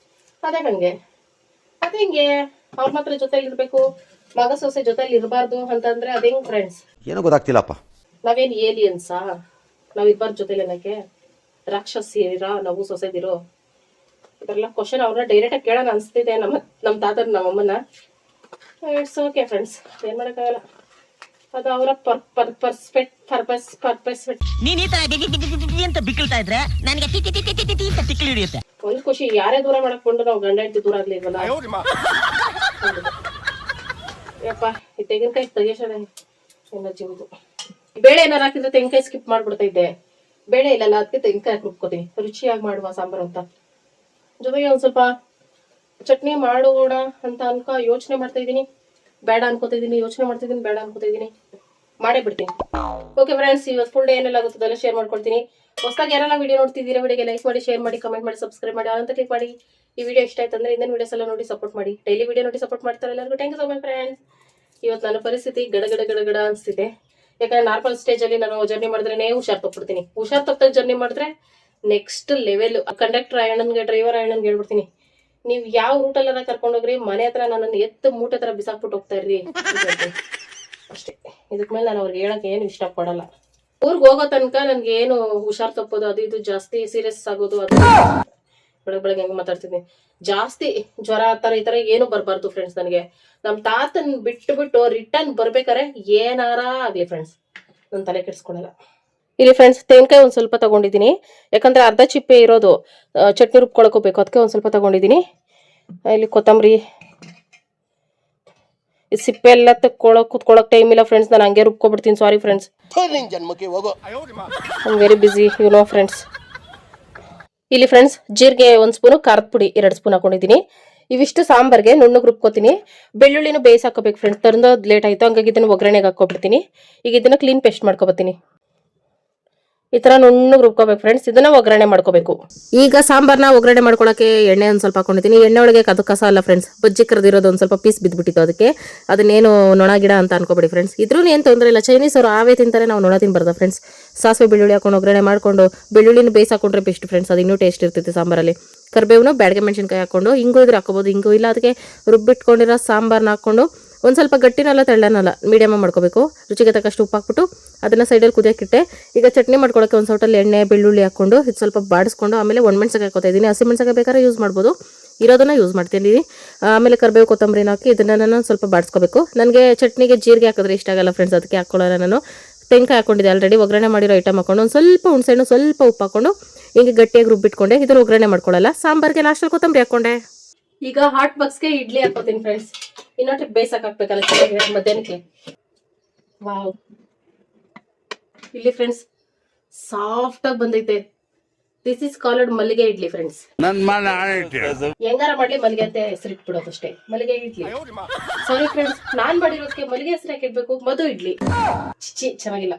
S1: ಅದೇ ಹಂಗೆ ಅವ್ರ ಮಾತ್ರ ಜೊತೆಲಿ ಇರ್ಬೇಕು, ಮಗ ಸೊಸೆ ಜೊತೆಲಿ ಇರಬಾರ್ದು ಅಂತಂದ್ರೆ ಅದೇಂಗ್ ಫ್ರೆಂಡ್ಸ್?
S3: ಏನೋ ಗೊತ್ತಾಗ್ತಿಲ್ಲಪ್ಪ.
S1: ನಾವೇನ್ ಏಲಿಯನ್ಸಾ? ನಾವ್ ಇರ್ಬಾರ್ದು ಜೊತೆಲಿ ಅನ್ನಕ್ಕೆ? ರಾಕ್ಷಸಿರಾ ನಾವು ಸೊಸೆದಿರೋ? ಇದೆಲ್ಲ ಕ್ವಶನ್ ಅವ್ರನ್ನ ಡೈರೆಕ್ಟ್ ಆಗಿ ಕೇಳೋಣ ಅನ್ಸ್ತಿದೆ ನಮ್ ತಾತನ ನಮ್ಮಮ್ಮನ. ಇಟ್ಸ್ ಓಕೆ ಫ್ರೆಂಡ್ಸ್, ಏನ್ ಮಾಡಕ್ಕಾಗಲ್ಲ. ಅದು ಅವರ ಒಂದ್ ಖುಷಿ, ಯಾರೇ ದೂರ ಮಾಡಕೊಂಡು ನಾವು ಗಂಡ ಹೆಂಡತಿ ದೂರ ಆಗ್ಲಿಲ್ವಲ್ಲ. ಯಪ್ಪ ಈ ತೆಂಗಿನಕಾಯಿ ತೆಗಿಯೋಣ ಜೀವದು. ಬೇಳೆ ಏನಾರು ಹಾಕಿದ್ರೆ ತೆಂಗಿನಕಾಯಿ ಸ್ಕಿಪ್ ಮಾಡ್ಬಿಡ್ತಾ ಇದ್ದೆ. ಬೇಳೆ ಇಲ್ಲಲ್ಲ, ಅದಕ್ಕೆ ತೆಂಗಿನಕಾಯಿ ರುಬ್ಕೋತೀನಿ ರುಚಿಯಾಗಿ ಮಾಡುವ ಸಾಂಬಾರು ಅಂತ. ಜೊತೆಗೆ ಒಂದ್ ಸ್ವಲ್ಪ ಚಟ್ನಿ ಮಾಡೋಣ ಅಂತ ಯೋಚನೆ ಮಾಡ್ತಾ ಇದೀನಿ. ಬೇಡ ಅನ್ಕೋತಿದೀನಿ, ಯೋಚನೆ ಮಾಡ್ತಿದ್ದೀನಿ, ಬೇಡ ಅನ್ಕೋತಿದೀನಿ, ಮಾಡೇ ಬಿಡ್ತೀನಿ. ಓಕೆ ಫ್ರೆಂಡ್ಸ್, ಇವತ್ತು ಫುಲ್ ಡೇ ಏನೆಲ್ಲ ಆಗುತ್ತದೆಲ್ಲ ಶೇರ್ ಮಾಡ್ಕೊಳ್ತೀನಿ. ಹೊಸದಾಗಿ ಯಾರೆಲ್ಲ ವಿಡಿಯೋ ನೋಡ್ತಿದ್ದೀರಾ, ವಿಡಿಯೋಗೆ ಲೈಕ್ ಮಾಡಿ, ಶೇರ್ ಮಾಡಿ, ಕಮೆಂಟ್ ಮಾಡಿ, ಸಬ್ಸ್ಕ್ರೈಬ್ ಮಾಡಿ, ಅಂತ ಕ್ಲಿಕ್ ಮಾಡಿ. ಈ ವಿಡಿಯೋ ಇಷ್ಟ ಆಯ್ತು ಅಂದ್ರೆ ಇನ್ನೊಂದು ವಿಡಿಯೋಸ್ ಎಲ್ಲ ನೋಡಿ ಸಪೋರ್ಟ್ ಮಾಡಿ. ಡೈಲಿ ವಿಡಿಯೋ ನೋಡಿ ಸಪೋರ್ಟ್ ಮಾಡ್ತಾರೆ ಎಲ್ಲರಿಗೂ. Thank you so much friends. ಇವತ್ತು ನನ್ನ ಪರಿಸ್ಥಿತಿ ಗಡ ಅನ್ಸ್ತಿದೆ. ಯಾಕಂದ್ರೆ ನಾರ್ಮಲ್ ಸ್ಟೇಜ್ ಅಲ್ಲಿ ನಾನು ಜರ್ನಿ ಮಾಡಿದ್ರೆ ಹುಷಾರ್ ತಪ್ಪಿಡ್ತೀನಿ. ಹುಷಾರ್ ತಪ್ಪಾಗ ಜರ್ನಿ ಮಾಡಿದ್ರೆ ನೆಕ್ಸ್ಟ್ ಲೆವೆಲ್. ಕಂಡಕ್ಟರ್ ಅಣ್ಣನ್ಗೆ, ಡ್ರೈವರ್ ಅಣ್ಣನ್ಗೆ ಹೇಳ್ಬಿಡ್ತೀನಿ, ನೀವ್ ಯಾವ ರೂಟಲ್ಲೆಲ್ಲ ಕರ್ಕೊಂಡೋಗ್ರಿ, ಮನೆ ಹತ್ರ ನನ್ನನ್ನು ಎತ್ತು ಮೂಟೆ ತರ ಬಿಸಾಕ್ಬಿಟ್ಟು ಹೋಗ್ತಾ ಇರ್ರಿ ಅಷ್ಟೇ. ಇದಕ್ ಮೇಲೆ ನಾನು ಅವ್ರಿಗೆ ಹೇಳಕ್ ಏನು ಇಷ್ಟಪಡಲ್ಲ. ಊರ್ಗ್ ಹೋಗೋ ತನಕ ನನ್ಗೆ ಏನು ಹುಷಾರ್ ತಪ್ಪೋದು ಅದು ಇದು ಜಾಸ್ತಿ ಸೀರಿಯಸ್ ಆಗೋದು, ಅದು ಬೆಳಗ್ಗೆ ಹೆಂಗ್ ಮಾತಾಡ್ತಿದ್ದೀನಿ, ಜಾಸ್ತಿ ಜ್ವರ ಈ ತರ ಏನು ಬರ್ಬಾರ್ದು ಫ್ರೆಂಡ್ಸ್. ನನಗೆ ನಮ್ ತಾತನ್ ಬಿಟ್ಟು ರಿಟರ್ನ್ ಬರ್ಬೇಕಾರೆ ಏನಾರ ಆಗ್ಲಿ ಫ್ರೆಂಡ್ಸ್, ನನ್ ತಲೆ ಕೆಡ್ಸ್ಕೊಳಲ್ಲ. ಇಲ್ಲಿ ಫ್ರೆಂಡ್ಸ್ ತೆಂಗಿನಕಾಯಿ ಒಂದ್ ಸ್ವಲ್ಪ ತಗೊಂಡಿದ್ದೀನಿ, ಯಾಕಂದ್ರೆ ಅರ್ಧ ಚಿಪ್ಪೆ ಇರೋದು, ಚಟ್ನಿ ರುಬ್ಕೊಳಕೋಬೇಕು, ಅದಕ್ಕೆ ಒಂದ್ ಸ್ವಲ್ಪ ತಗೊಂಡಿದ್ದೀನಿ. ಇಲ್ಲಿ ಕೊತ್ತಂಬರಿ, ಈ ಸಿಪ್ಪೆ ಎಲ್ಲ ಕುತ್ಕೊಳಕ್ ಟೈಮ್ ಇಲ್ಲ ಫ್ರೆಂಡ್ಸ್, ನಾನು ಹಂಗೆ ರುಬ್ಕೊಬಿಡ್ತೀನಿ. Sorry friends, very busy you know friends. ಇಲ್ಲಿ ಫ್ರೆಂಡ್ಸ್ ಜೀರಿಗೆ 1 ಸ್ಪೂನು, ಖಾರದ ಪುಡಿ 2 ಸ್ಪೂನ್ ಹಾಕೊಂಡಿದ್ದೀನಿ. ಇವಿಷ್ಟು ಸಾಂಬಾರ್ಗೆ ನುಣ್ಣಗೆ ರುಬ್ಕೋತೀನಿ. ಬೆಳ್ಳುಳ್ಳಿನೂ ಬೇಯಿಸಿ ಹಾಕೋಬೇಕು ಫ್ರೆಂಡ್ಸ್, ತರಂದೋದು ಲೇಟ್ ಆಯಿತು, ಹಂಗಾಗಿ ಇದನ್ನು ಒಗ್ಗರಣೆಗೆ ಹಾಕೊಬಿಡ್ತೀನಿ. ಈಗ ಇದನ್ನು ಕ್ಲೀನ್ ಪೇಸ್ಟ್ ಮಾಡ್ಕೊಬತ್ತೀನಿ. ಈ ತರ ನುಣ್ಣಗೆ ರುಬ್ಕೋಬೇಕು ಫ್ರೆಂಡ್ಸ್. ಇದನ್ನ ಒಗ್ಗರಣೆ ಮಾಡ್ಕೋಬೇಕು. ಈಗ ಸಾಂಬಾರ್ನ ಒಗ್ಗರಣೆ ಮಾಡ್ಕೊಳಕ್ಕೆ ಎಣ್ಣೆ ಒಂದ್ ಸ್ವಲ್ಪ ಹಾಕೊಂಡಿದ್ದೀನಿ. ಎಣ್ಣೆ ಒಳಗೆ ಅದು ಕಸ ಅಲ್ಲ ಫ್ರೆಂಡ್ಸ್, ಬಜ್ಜಿ ಕರೆದಿರೋದು ಒಂದ್ ಸ್ವಲ್ಪ ಪೀಸ್ ಬಿದ್ಬಿಟ್ಟಿತ್ತು, ಅದಕ್ಕೆ ಅದನ್ನೇನು ನೊಣ ಗಿಡ ಅಂತ ಅನ್ಕೋಬೇಡಿ ಫ್ರೆಂಡ್ಸ್. ಇದ್ರೂ ಏನು ತೊಂದರೆ ಇಲ್ಲ, ಚೈನೀಸ್ ಅವರು ಆವೇ ತಿಂತಾರೆ, ನಾವು ನೊಣ ತಿನ್ಬಾರ್ದ ಫ್ರೆಂಡ್ಸ್. ಸಾಸಿವೆ ಬೆಳ್ಳುಳ್ಳಿ ಹಾಕೊಂಡು ಒಗ್ಗರಣೆ ಮಾಡ್ಕೊಂಡು ಬೆಳ್ಳುಳ್ಳಿನ ಬೇಯಿಸಿ ಹಾಕೊಂಡ್ರೆ ಬೆಸ್ಟ್ ಫ್ರೆಂಡ್ಸ್, ಅದು ಇನ್ನೂ ಟೇಸ್ಟ್ ಇರ್ತೈತೆ ಸಾಂಬಾರಲ್ಲಿ. ಕರ್ಬೇವನು ಬ್ಯಾಡಗೆ ಮೆಣಸಿನ್ಕಾಯಿ ಹಾಕೊಂಡು, ಹಿಂಗು ಇದ್ರೆ ಹಾಕೋಬಹುದು, ಹಿಂಗು ಇಲ್ಲ ಅದಕ್ಕೆ ರುಬ್ಬಿಟ್ಕೊಂಡಿರೋ ಸಾಂಬಾರ್ನ ಹಾಕೊಂಡು ಒಂದು ಸ್ವಲ್ಪ ಗಟ್ಟಿನಲ್ಲ ತೆಳ್ಳನಲ್ಲ ಮೀಡಿಯಮ್ ಮಾಡ್ಕೋಬೇಕು. ರುಚಿಗೆ ತಕ್ಕಷ್ಟು ಉಪ್ಪು ಹಾಕ್ಬಿಟ್ಟು ಅದನ್ನ ಸೈಡಲ್ಲಿ ಕುದಿಯೋಕ್ಕಿಟ್ಟೆ. ಈಗ ಚಟ್ನಿ ಮಾಡ್ಕೊಳ್ಳೋಕೆ ಒಂದು ಸೌಟಲ್ಲಿ ಎಣ್ಣೆ ಬೆಳ್ಳುಳ್ಳಿ ಹಾಕೊಂಡು ಇದು ಸ್ವಲ್ಪ ಬಾಡಿಸ್ಕೊಂಡು ಆಮೇಲೆ ಒಣಮೆಣಸಿನಕಾಯಿ ಹಾಕೋತಾ ಇದ್ದೀನಿ. ಹಸಿಮೆಣಸಿನಕಾಯಿ ಬೇಕಾದ್ರೆ ಯೂಸ್ ಮಾಡ್ಬೋದು, ಇರೋದನ್ನ ಯೂಸ್ ಮಾಡ್ತೀನಿ. ಆಮೇಲೆ ಕರ್ಬೇವು ಕೊತ್ತಂಬರಿನ ಹಾಕಿ ಇದನ್ನ ನಾನು ಸ್ವಲ್ಪ ಬಾಡಿಸ್ಕೋಬೇಕು. ನನಗೆ ಚಟ್ನಿಗೆ ಜೀರಿಗೆ ಹಾಕಿದ್ರೆ ಇಷ್ಟ ಆಗಲ್ಲ ಫ್ರೆಂಡ್ಸ್, ಅದಕ್ಕೆ ಹಾಕೊಳ್ಳೋಲ್ಲ ನಾನು. ತೆಂಗಿನಕಾಯಿ ಹಾಕೊಂಡಿದ್ದೆ ಆಲ್ರೆಡಿ, ಒಗ್ಗರಣೆ ಮಾಡಿರೋ ಐಟಮ್ ಹಾಕೊಂಡು ಒಂದು ಸ್ವಲ್ಪ ಹುಣಸೆಹಣ್ಣು ಸ್ವಲ್ಪ ಉಪ್ಪು ಹಾಕೊಂಡು ಹಿಂಗೆ ಗಟ್ಟಿಯಾಗಿ ರುಬ್ಬಿಟ್ಕೊಂಡೆ. ಇದನ್ನು ಒಗ್ಗರಣೆ ಮಾಡ್ಕೊಳ್ಳಲ್ಲ. ಸಾಂಬಾರ್ಗೆ ಲಾಸ್ಟಲ್ಲಿ ಕೊತ್ತಂಬರಿ ಹಾಕೊಂಡೆ. ಈಗ ಹಾಟ್ ಬಾಕ್ಸ್ಗೆ ಇಡ್ಲಿ ಹಾಕೋತೀನಿ ಫ್ರೆಂಡ್ಸ್. ಇನ್ನೊಟ್ಟು ಬೇಯಿಸಕ್ ಹಾಕ್ಬೇಕಲ್ಲ ಚೆನ್ನಾಗಿ ಮಧ್ಯಾಹ್ನಕ್ಕೆ. ವಾವ್, ಇಲ್ಲಿ ಫ್ರೆಂಡ್ಸ್ ಸಾಫ್ಟ್ ಆಗಿ ಬಂದೈತೆ. ದಿಸ್ ಇಸ್ ಕಾಲ್ಡ್ ಮಲ್ಲಿಗೆ ಇಡ್ಲಿ ಫ್ರೆಂಡ್ಸ್. ಹೆಂಗಾರ ಮಾಡ್ಲಿ ಮಲ್ಲಿಗೆ ಅಂತ ಹೆಸರಿಟ್ಬಿಡೋದು ಅಷ್ಟೇ, ಮಲ್ಲಿಗೆ ಇಡ್ಲಿ. ಸಾರಿ ಫ್ರೆಂಡ್ಸ್, ನಾನ್ ಮಾಡಿರೋದಕ್ಕೆ ಮಲ್ಲಿಗೆ ಹೆಸರು ಯಾಕೆ ಇಡ್ಬೇಕು? ಮಧು ಇಡ್ಲಿ. ಚಿಚ್ಚಿ ಚೆನ್ನಾಗಿಲ್ಲ.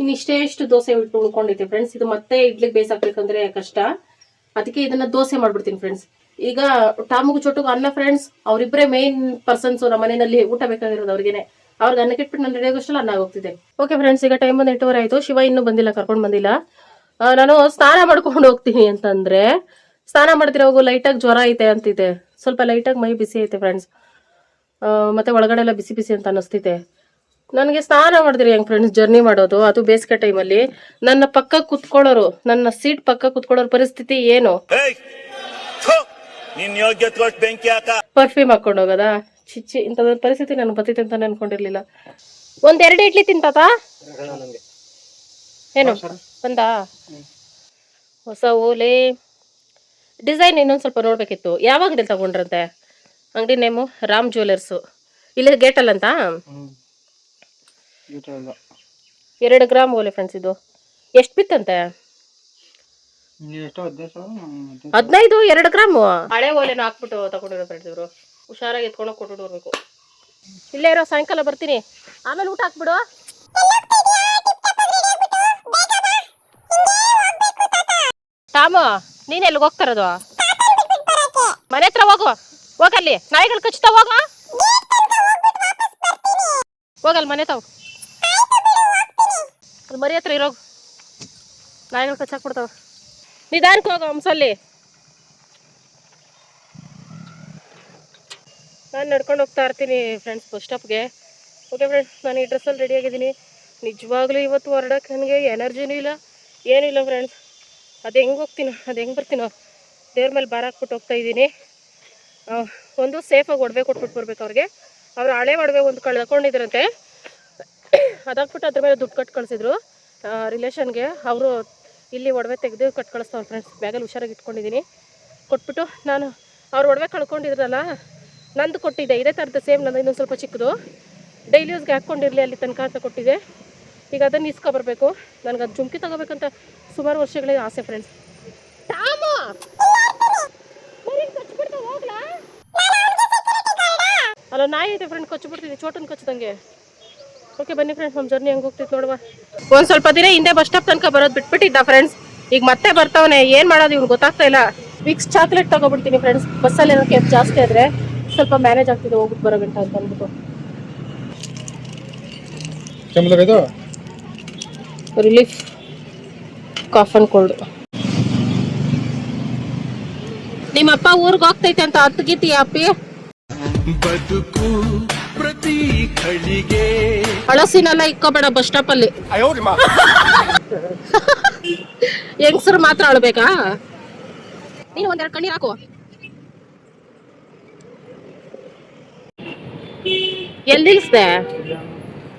S1: ಇನ್ನಿಷ್ಟೇಷ್ಟು ದೋಸೆ ಉಳ್ಕೊಂಡಿದ್ದೆ ಫ್ರೆಂಡ್ಸ್. ಇದು ಮತ್ತೆ ಇಡ್ಲಿಗೆ ಬೇಯಿಸಾಕ್ಬೇಕಂದ್ರೆ ಕಷ್ಟ, ಅದಕ್ಕೆ ಇದನ್ನ ದೋಸೆ ಮಾಡ್ಬಿಡ್ತೀನಿ ಫ್ರೆಂಡ್ಸ್. ಈಗ ಟಾಮುಗು ಚೋಟುಗು ಅನ್ನ ಫ್ರೆಂಡ್ಸ್, ಅವರಿಬ್ಬರೇ ಮೇನ್ ಪರ್ಸನ್ಸ್ ನಮ್ಮ ಮನೆಯಲ್ಲಿ ಊಟ ಬೇಕಾಗಿರೋದು ಅವ್ರಿಗೇನೆ. ಅವ್ರಿಗೆ ಅನ್ನಕ್ಕೆ ಇಟ್ಬಿಟ್ಟು ನಾನು ರೆಡಿ ಆಗೋಷ್ಟಲ್ಲ ಅನ್ನ ಆಗೋಗ್ತಿದೆ. ಓಕೆ ಫ್ರೆಂಡ್ಸ್, ಈಗ ಟೈಮ್ ಒಂದು 8:30 ಆಯ್ತು. ಶಿವ ಇನ್ನೂ ಬಂದಿಲ್ಲ, ಕರ್ಕೊಂಡು ಬಂದಿಲ್ಲ. ನಾನು ಸ್ನಾನ ಮಾಡ್ಕೊಂಡು ಹೋಗ್ತೀನಿ ಅಂತಂದ್ರೆ ಸ್ನಾನ ಮಾಡ್ತಿರೋ ಹೋಗು, ಲೈಟಾಗಿ ಜ್ವರ ಐತೆ ಅಂತಿದೆ, ಸ್ವಲ್ಪ ಲೈಟಾಗಿ ಮೈ ಬಿಸಿ ಐತೆ ಫ್ರೆಂಡ್ಸ್. ಮತ್ತೆ ಒಳಗಡೆ ಎಲ್ಲ ಬಿಸಿ ಬಿಸಿ ಅಂತ ಅನ್ನಿಸ್ತಿದೆ ನನಗೆ. ಸ್ನಾನ ಮಾಡಿದ್ರಿ ಹೆಂಗ್ ಫ್ರೆಂಡ್ಸ್ ಜರ್ನಿ ಮಾಡೋದು, ಅದು ಬೇಸಿಗೆ ಟೈಮಲ್ಲಿ. ನನ್ನ ಪಕ್ಕ ಕುತ್ಕೊಳ್ಳೋರು, ನನ್ನ ಸೀಟ್ ಪಕ್ಕ ಕುತ್ಕೊಳ್ಳೋರ್ ಪರಿಸ್ಥಿತಿ ಏನು? ಪರ್ಫ್ಯೂಮ್ ಹಾಕೊಂಡು ಹೋಗೋದಾ? ಚಿಚ್ಚಿ, ಇಂಥ ಪರಿಸ್ಥಿತಿ ನನಗೆ ಬರ್ತೈತೆ ಅಂತ ಅನ್ಕೊಂಡಿರ್ಲಿಲ್ಲ. 1-2 ಇಡ್ಲಿ ತಿಂತಾತ ಏನು ಬಂದಾ? ಹೊಸ ಓಲೆ ಡಿಸೈನ್ ಇನ್ನೊಂದು ಸ್ವಲ್ಪ ನೋಡ್ಬೇಕಿತ್ತು. ಯಾವಾಗದಲ್ಲಿ ತಗೊಂಡ್ರಂತೆ? ಅಂಗಡಿ ನೇಮು ರಾಮ್ ಜ್ಯುವೆಲರ್ಸು, ಇಲ್ಲಿ ಗೇಟಲ್ಲಂತ. 2 ಗ್ರಾಮ್ ಓಲೆ ಫ್ರೆಂಡ್ಸ್. ಇದು ಎಷ್ಟು ಬಿತ್ತಂತೆ? 15, 2 ಗ್ರಾಮು ಹಳೆ ಓಲೆನ ಹಾಕ್ಬಿಟ್ಟು ತಗೊಂಡಿರೋ ಫ್ರೆಂಡ್ಸ್ ಇವರು. ಹುಷಾರಾಗಿ ಎತ್ಕೊಂಡು ಕೊಟ್ಬಿಟ್ಟು ಬರ್ಬೇಕು. ಇಲ್ಲೇ ಇರೋ, ಸಾಯಂಕಾಲ ಬರ್ತೀನಿ, ಆಮೇಲೆ ಊಟ ಹಾಕ್ಬಿಡು. ಟಾಮು, ನೀನ್ ಎಲ್ಲಿಗೆ ಹೋಗ್ತಾರದು? ಮನೆ ಹತ್ರ ಹೋಗು, ಹೋಗಲ್ಲಿ ನಾಯಿಗಳು ಕಚ್ತಾವ, ಹೋಗ ಹೋಗಲ್ ಮನೆ ತಾವು ಅಲ್ಲಿ ಮರಿ ಹತ್ರ ಇರೋಗು, ನಾಯಿಗಳು ಕಚ್ಚಾಕ್ಬಿಡ್ತಾವ. ನಿಧಾನಕ್ಕೆ ಹೋಗೋ ಹಂಸಲ್ಲಿ. ನಾನು ನಡ್ಕೊಂಡು ಹೋಗ್ತಾ ಇರ್ತೀನಿ ಫ್ರೆಂಡ್ಸ್ ಬಸ್ ಸ್ಟಾಪ್ಗೆ. ಓಕೆ ಫ್ರೆಂಡ್ಸ್, ನಾನು ಈ ಡ್ರೆಸ್ಸಲ್ಲಿ ರೆಡಿ ಆಗಿದ್ದೀನಿ. ನಿಜವಾಗ್ಲೂ ಇವತ್ತು ಹೊರಡಕ್ಕೆ ನನಗೆ ಎನರ್ಜಿನೂ ಇಲ್ಲ, ಏನಿಲ್ಲ ಫ್ರೆಂಡ್ಸ್. ಅದು ಹೆಂಗೆ ಹೋಗ್ತೀನೋ, ಅದು ಹೆಂಗೆ ಬರ್ತೀನೋ, ದೇವ್ರ ಮೇಲೆ ಭಾರ ಹಾಕ್ಬಿಟ್ಟು ಹೋಗ್ತಾ ಇದ್ದೀನಿ. ಒಂದು ಸೇಫಾಗಿ ಒಡವೆ ಕೊಟ್ಬಿಟ್ಟು ಬರ್ಬೇಕು ಅವ್ರಿಗೆ. ಅವ್ರು ಹಳೆ ಒಡವೆ ಒಂದು ಕಳ್ಕೊಂಡಿದ್ರಂತೆ, ಅದಾಕ್ಬಿಟ್ಟು ಅದ್ರ ಮೇಲೆ ದುಡ್ಡು ಕಟ್ಟು ಕಳಿಸಿದ್ರು ರಿಲೇಷನ್ಗೆ. ಅವರು ಇಲ್ಲಿ ಒಡವೆ ತೆಗೆದು ಕಟ್ಟು ಕಳಿಸ್ತಾವ್ರು ಫ್ರೆಂಡ್ಸ್. ಬ್ಯಾಗಲ್ಲಿ ಹುಷಾರಾಗಿ ಇಟ್ಕೊಂಡಿದ್ದೀನಿ. ಕೊಟ್ಬಿಟ್ಟು ನಾನು ಅವ್ರು ಒಡವೆ ಕಳ್ಕೊಂಡಿದ್ರಲ್ಲ, ನಂದು ಕೊಟ್ಟಿದ್ದೆ ಇದೇ ಥರದ್ದು ಸೇಮ್, ನಂದು ಇನ್ನೊಂದು ಸ್ವಲ್ಪ ಚಿಕ್ಕದು, ಡೈಲಿ ಯೂಸ್ಗೆ ಹಾಕ್ಕೊಂಡಿರಲಿ ಅಲ್ಲಿ ತನಕ ಅಂತ ಕೊಟ್ಟಿದ್ದೆ. ಈಗ ಅದನ್ನು ಇಸ್ಕೊಬರ್ಬೇಕು. ನನಗೆ ಅದು ಜುಮ್ಕಿ ತಗೋಬೇಕಂತ ಸುಮಾರು ವರ್ಷಗಳಿಗೆ ಆಸೆ ಫ್ರೆಂಡ್ಸ್. ಅಲ್ಲ ನಾಯಿ ಐತೆ ಫ್ರೆಂಡ್, ಕಚ್ಚಿಬಿಡ್ತಿದ್ದೆ, ಚೋಟನ್ ಕಚ್ಚದಂಗೆ. ಓಕೆ ಬನ್ನಿ ಫ್ರೆಂಡ್ಸ್, ನಮ್ಮ ಜರ್ನಿ ಹೆಂಗೆ ಹೋಗ್ತಿತ್ತು ನೋಡುವ. ಒಂದು ಸ್ವಲ್ಪ ದಿನ ಹಿಂದೆ ಬಸ್ ಸ್ಟಾಪ್ ತನಕ ಬರೋದು ಬಿಟ್ಬಿಟ್ಟಿದ್ದ ಫ್ರೆಂಡ್ಸ್. ಈಗ ಮತ್ತೆ ಬರ್ತಾವನೆ, ಏನು ಮಾಡೋದು ಇವ್ನು ಗೊತ್ತಾಗ್ತಾ ಇಲ್ಲ. ವಿಕ್ಸ್ ಚಾಕ್ಲೇಟ್ ತಗೊಬಿಡ್ತೀನಿ ಫ್ರೆಂಡ್ಸ್. ಬಸ್ಸಲ್ಲಿ ಏನೋ ಕೆಪ್ ಜಾಸ್ತಿ ಆದರೆ ಸ್ವಲ್ಪ ಮ್ಯಾನೇಜ್ ಆಗ್ತಿದೆ ಹೋಗ್ಬಿಟ್ಟು ಬರೋ ಗಂಟ ಅಂತ ಅಂದ್ಬಿಟ್ಟು. Relief cough and cold. ನಿಮ್ಮಪ್ಪ ಊರಿಗೆ ಹೋಗ್ತೈತೆ ಅಂತ ಹತ್ತು ಅಪ್ಪಿ. ಬದುಕು ಪ್ರತಿ ಖಳಿಗೆ ಹಳಸಿನೆಲ್ಲ ಇಕ್ಕೋಬೇಡ ಬಸ್ ಸ್ಟಾಪ್ ಅಲ್ಲಿ. ಹೆಂಗಸರು ಮಾತ್ರ ಅಳ್ಬೇಕಾ? ನೀನು 1-2 ಕಣ್ಣೀರ್ ಹಾಕು. ಎಲ್ಲಿ ನಿಲ್ಸ್ದೆ?